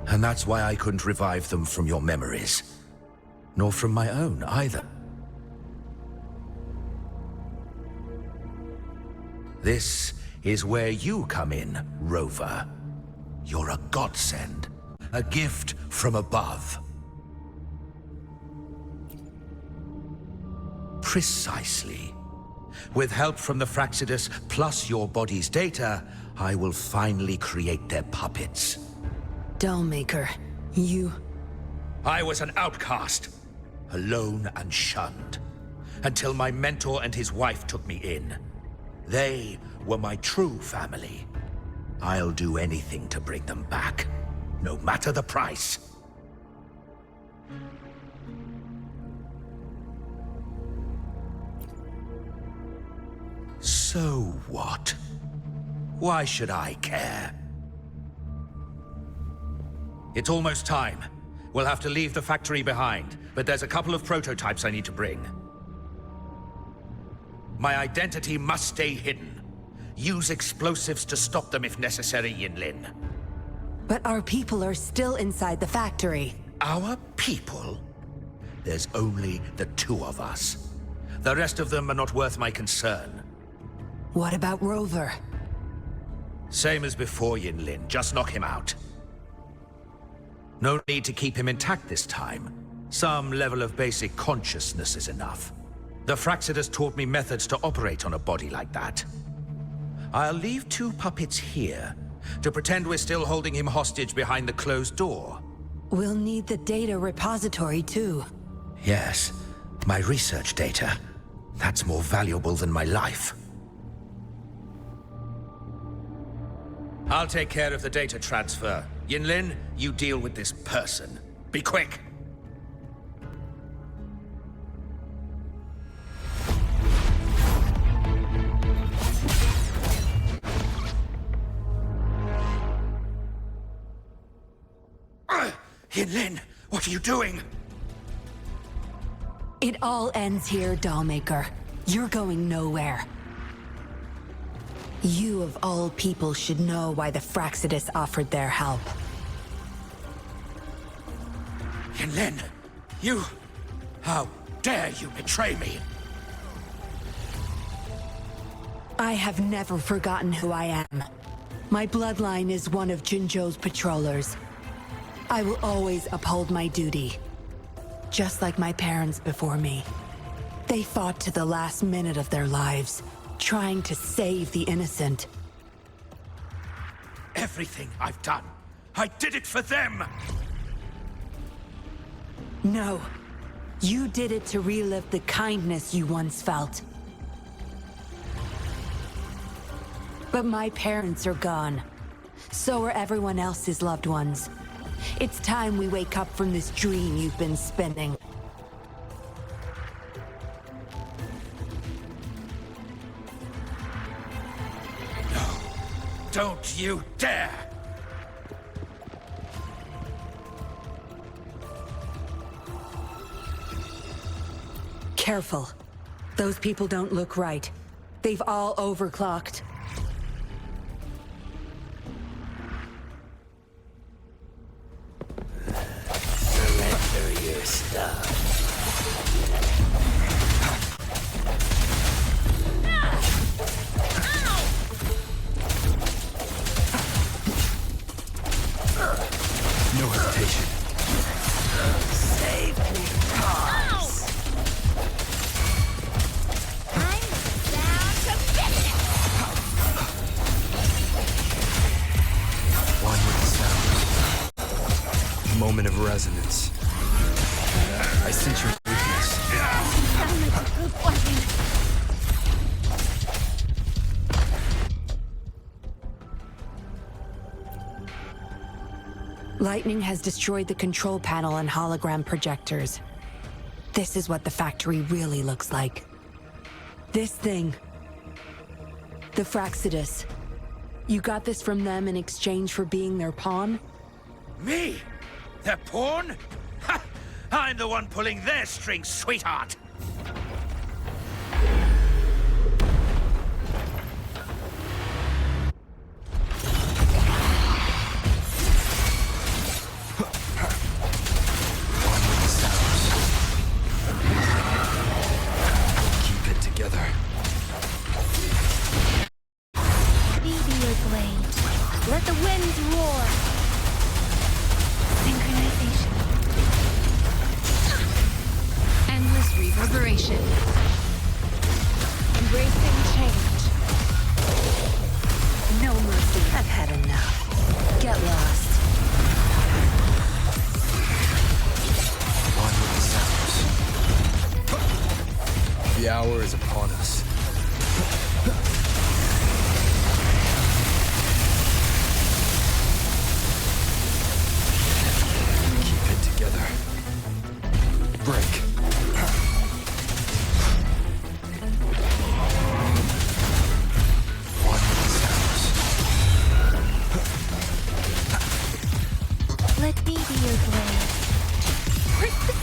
And that's why I couldn't revive them from your memories. Nor from my own, either. This is where you come in, Rover. You're a godsend. A gift from above. Precisely. With help from the Fraxidus plus your body's data, I will finally create their puppets. Dollmaker, you... I was an outcast, alone and shunned, until my mentor and his wife took me in. They were my true family. I'll do anything to bring them back, no matter the price. So what? Why should I care? It's almost time. We'll have to leave the factory behind, but there's a couple of prototypes I need to bring. My identity must stay hidden. Use explosives to stop them if necessary, Yinlin. But our people are still inside the factory. Our people? There's only the two of us. The rest of them are not worth my concern. What about Rover? Same as before, Yinlin. Just knock him out. No need to keep him intact this time. Some level of basic consciousness is enough. The Fraxidus taught me methods to operate on a body like that. I'll leave two puppets here to pretend we're still holding him hostage behind the closed door. We'll need the data repository, too. Yes, my research data. That's more valuable than my life. I'll take care of the data transfer. Yinlin, you deal with this person. Be quick! Yinlin, what are you doing? It all ends here, Dollmaker. You're going nowhere. You of all people should know why the Fraxidus offered their help. Yinlin, you... How dare you betray me? I have never forgotten who I am. My bloodline is one of Jinzhou's patrollers. I will always uphold my duty. Just like my parents before me. They fought to the last minute of their lives, trying to save the innocent. Everything I've done, I did it for them! No. You did it to relive the kindness you once felt. But my parents are gone. So are everyone else's loved ones. It's time we wake up from this dream you've been spinning. No, don't you dare! Careful. Those people don't look right. They've all overclocked. Surrender your stuff. No hesitation. Save me, cause. I'm down to business. One with the sound. Moment of resonance. I sense your weakness. Sound like a good weapon. Lightning has destroyed the control panel and hologram projectors. This is what the factory really looks like. This thing. The Fraxidus. You got this from them in exchange for being their pawn? Me? Their pawn? Ha! I'm the one pulling their strings, sweetheart! Keep it together. Be your blade. Let the winds roar. Synchronization. Endless reverberation. Embracing change. No mercy. I've had enough. Get lost. One with the sounds. The hour is upon us. Keep it together. Break. One with the sounds. Let me be your blade.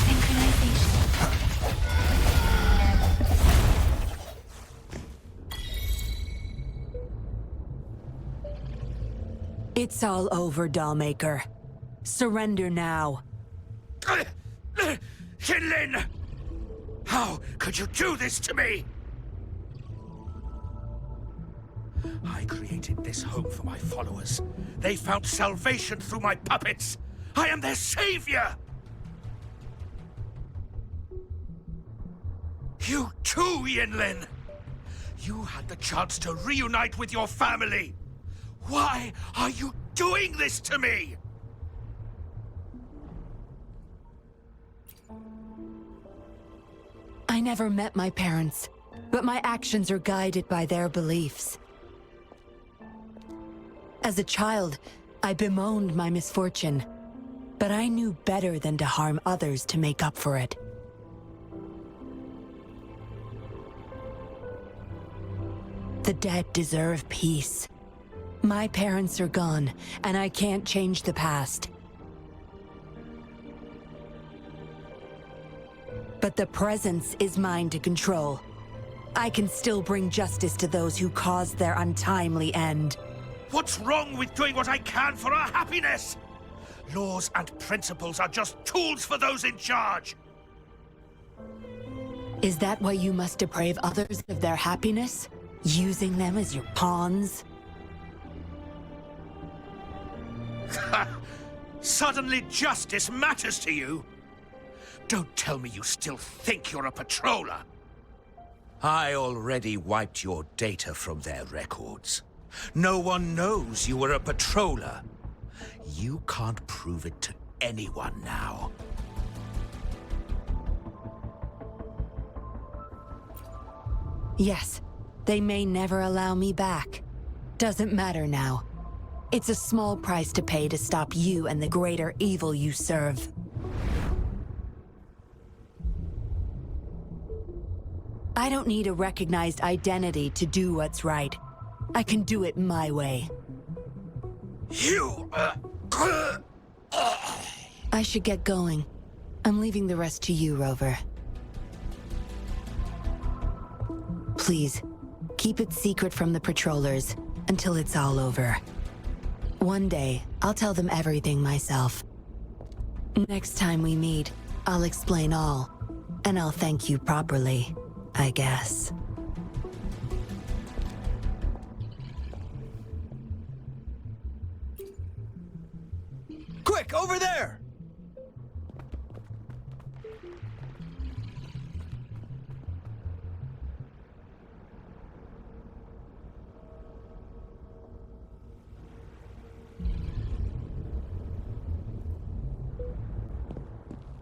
Synchronization. It's all over, Dollmaker. Surrender now. Jinlin! How could you do this to me? I created this home for my followers. They found salvation through my puppets. I am their savior! You too, Yinlin! You had the chance to reunite with your family. Why are you doing this to me? I never met my parents, but my actions are guided by their beliefs. As a child, I bemoaned my misfortune, but I knew better than to harm others to make up for it. The dead deserve peace. My parents are gone, and I can't change the past. But the presence is mine to control. I can still bring justice to those who caused their untimely end. What's wrong with doing what I can for our happiness? Laws and principles are just tools for those in charge. Is that why you must deprive others of their happiness? Using them as your pawns? Suddenly justice matters to you? Don't tell me you still think you're a patroller. I already wiped your data from their records. No one knows you were a patroller. You can't prove it to anyone now. Yes, they may never allow me back. Doesn't matter now. It's a small price to pay to stop you and the greater evil you serve. I don't need a recognized identity to do what's right. I can do it my way. You... I should get going. I'm leaving the rest to you, Rover. Please, keep it secret from the patrollers until it's all over. One day, I'll tell them everything myself. Next time we meet, I'll explain all, and I'll thank you properly, I guess. Quick, over there!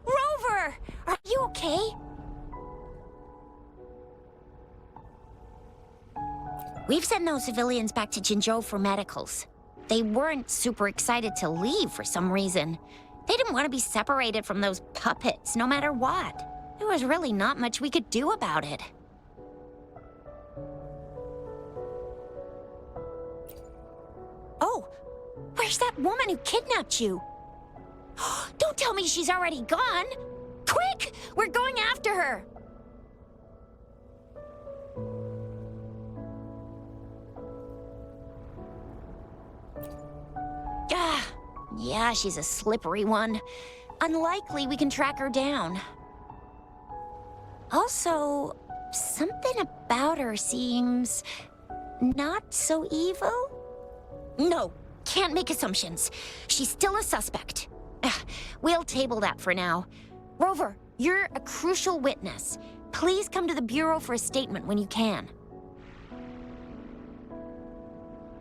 Rover! Are you okay? We've sent those civilians back to Jinzhou for medicals. They weren't super excited to leave for some reason. They didn't want to be separated from those puppets, no matter what. There was really not much we could do about it. Oh, where's that woman who kidnapped you? Don't tell me she's already gone! Quick! We're going after her! Yeah, she's a slippery one. Unlikely we can track her down. Also, something about her seems not so evil? No, can't make assumptions. She's still a suspect. We'll table that for now. Rover, you're a crucial witness. Please come to the Bureau for a statement when you can.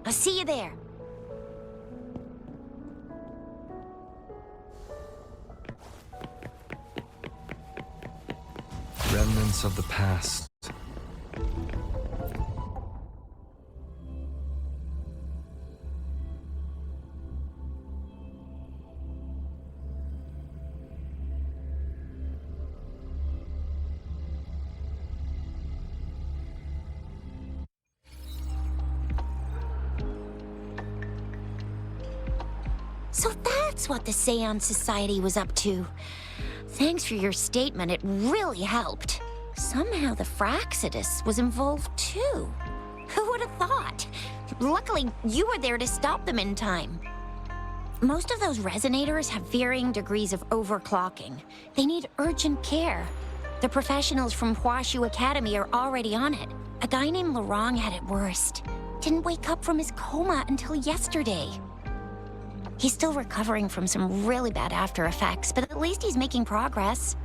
I'll see you there. Remnants of the past. So that's what the Seance Society was up to. Thanks for your statement, it really helped. Somehow the Fraxidus was involved too. Who would have thought? Luckily, you were there to stop them in time. Most of those resonators have varying degrees of overclocking. They need urgent care. The professionals from Huashu Academy are already on it. A guy named Lorong had it worst. Didn't wake up from his coma until yesterday. He's still recovering from some really bad after effects, but at least he's making progress.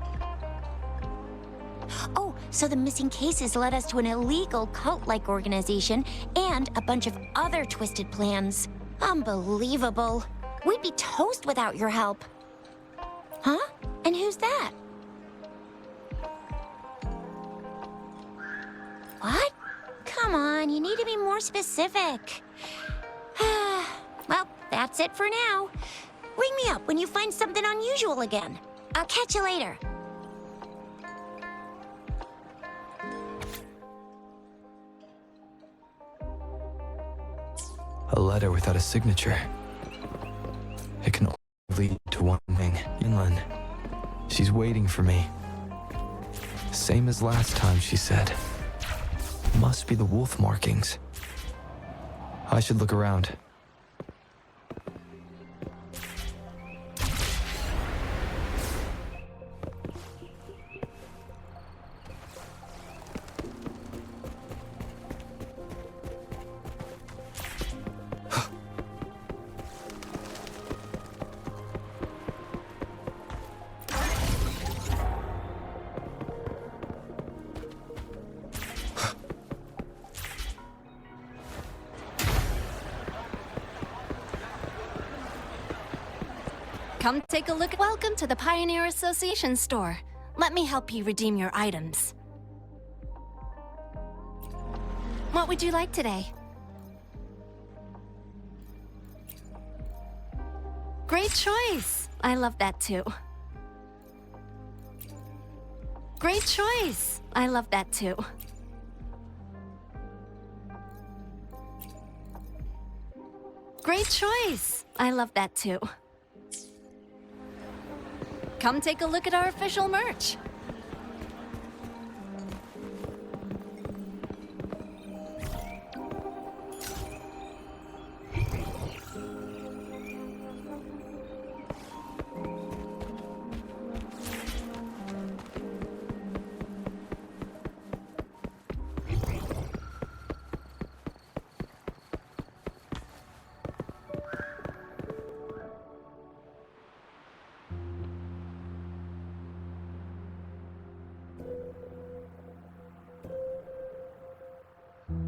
Oh, so the missing cases led us to an illegal cult-like organization and a bunch of other twisted plans. Unbelievable. We'd be toast without your help. Huh? And who's that? What? Come on, you need to be more specific. Well, that's it for now. Ring me up when you find something unusual again. I'll catch you later. A letter without a signature. It can only lead to one thing. Yinlin. She's waiting for me. Same as last time, she said. Must be the wolf markings. I should look around. Come take a look. Welcome to the Pioneer Association store. Let me help you redeem your items. What would you like today? Great choice. I love that too. Great choice. I love that too. Great choice. I love that too. Come take a look at our official merch.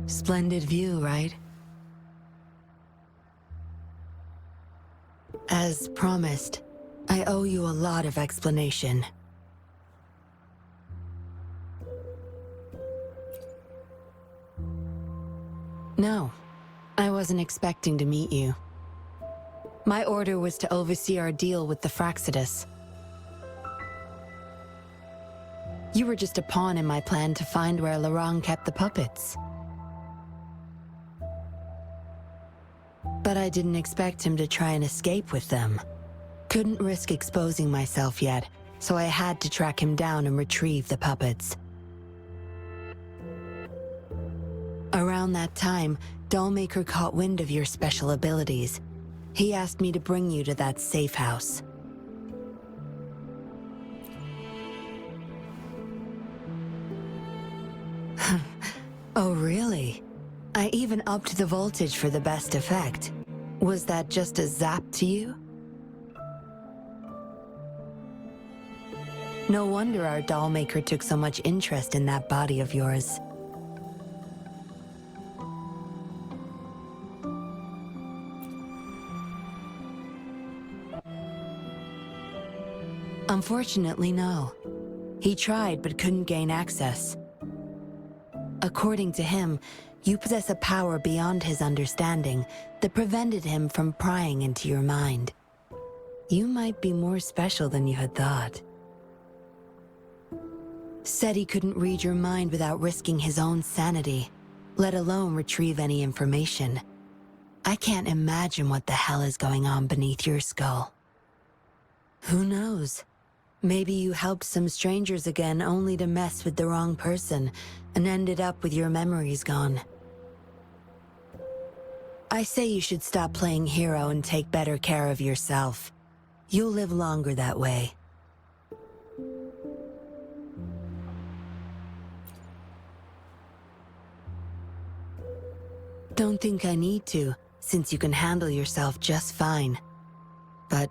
Splendid view, right? As promised, I owe you a lot of explanation. No, I wasn't expecting to meet you. My order was to oversee our deal with the Fraxidus. You were just a pawn in my plan to find where Lorong kept the puppets. But I didn't expect him to try and escape with them. Couldn't risk exposing myself yet, so I had to track him down and retrieve the puppets. Around that time, Dollmaker caught wind of your special abilities. He asked me to bring you to that safe house. Oh, really? I even upped the voltage for the best effect. Was that just a zap to you? No wonder our dollmaker took so much interest in that body of yours. Unfortunately, no. He tried but couldn't gain access. According to him, you possess a power beyond his understanding that prevented him from prying into your mind. You might be more special than you had thought. Said he couldn't read your mind without risking his own sanity, let alone retrieve any information. I can't imagine what the hell is going on beneath your skull. Who knows? Maybe you helped some strangers again only to mess with the wrong person and ended up with your memories gone. I say you should stop playing hero and take better care of yourself. You'll live longer that way. Don't think I need to, since you can handle yourself just fine. But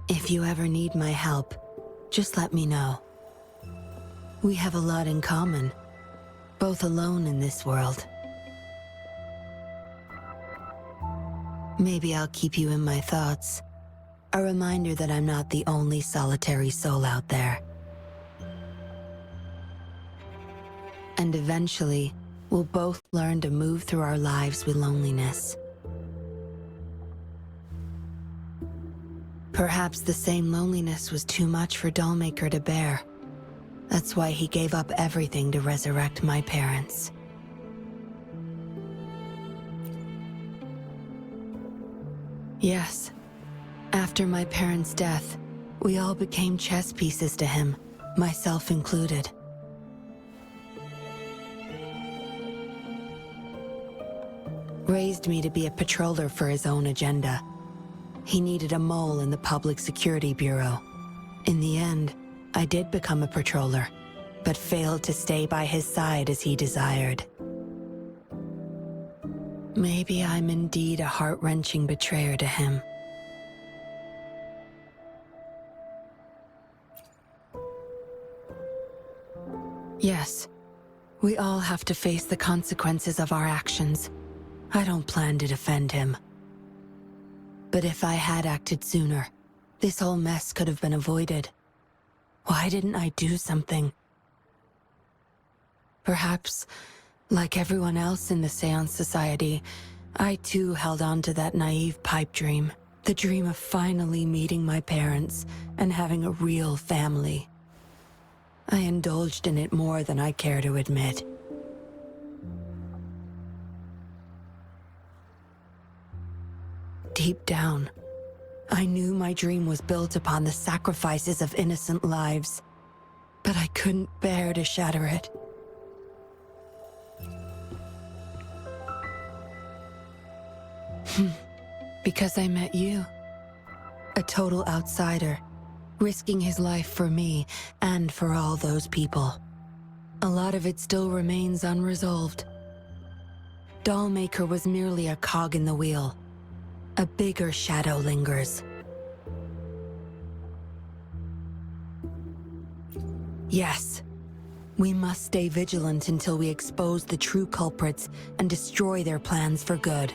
if you ever need my help, just let me know. We have a lot in common, both alone in this world. Maybe I'll keep you in my thoughts. A reminder that I'm not the only solitary soul out there. And eventually, we'll both learn to move through our lives with loneliness. Perhaps the same loneliness was too much for Dollmaker to bear. That's why he gave up everything to resurrect my parents. Yes, after my parents' death, we all became chess pieces to him, myself included. Raised me to be a patroller for his own agenda. He needed a mole in the Public Security Bureau. In the end, I did become a patroller, but failed to stay by his side as he desired. Maybe I'm indeed a heart-wrenching betrayer to him. Yes, we all have to face the consequences of our actions. I don't plan to defend him. But if I had acted sooner, this whole mess could have been avoided. Why didn't I do something? Perhaps, like everyone else in the Seance Society, I too held on to that naive pipe dream. The dream of finally meeting my parents and having a real family. I indulged in it more than I care to admit. Deep down, I knew my dream was built upon the sacrifices of innocent lives, but I couldn't bear to shatter it. Because I met you, a total outsider, risking his life for me and for all those people. A lot of it still remains unresolved. Dollmaker was merely a cog in the wheel. A bigger shadow lingers. Yes, we must stay vigilant until we expose the true culprits and destroy their plans for good.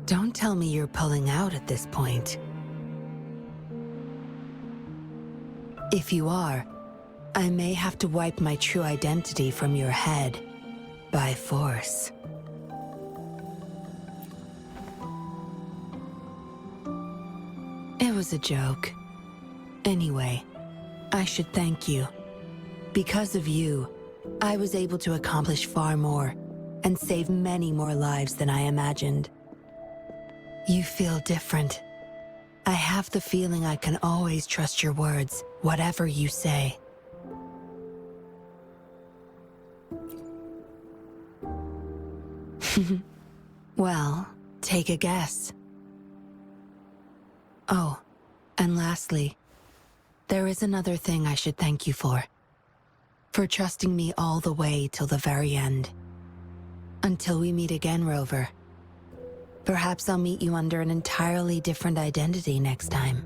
Don't tell me you're pulling out at this point. If you are, I may have to wipe my true identity from your head. By force. It was a joke. Anyway, I should thank you. Because of you, I was able to accomplish far more and save many more lives than I imagined. You feel different. I have the feeling I can always trust your words, whatever you say. Well, take a guess. Oh, and lastly, there is another thing I should thank you for. For trusting me all the way till the very end. Until we meet again, Rover. Perhaps I'll meet you under an entirely different identity next time.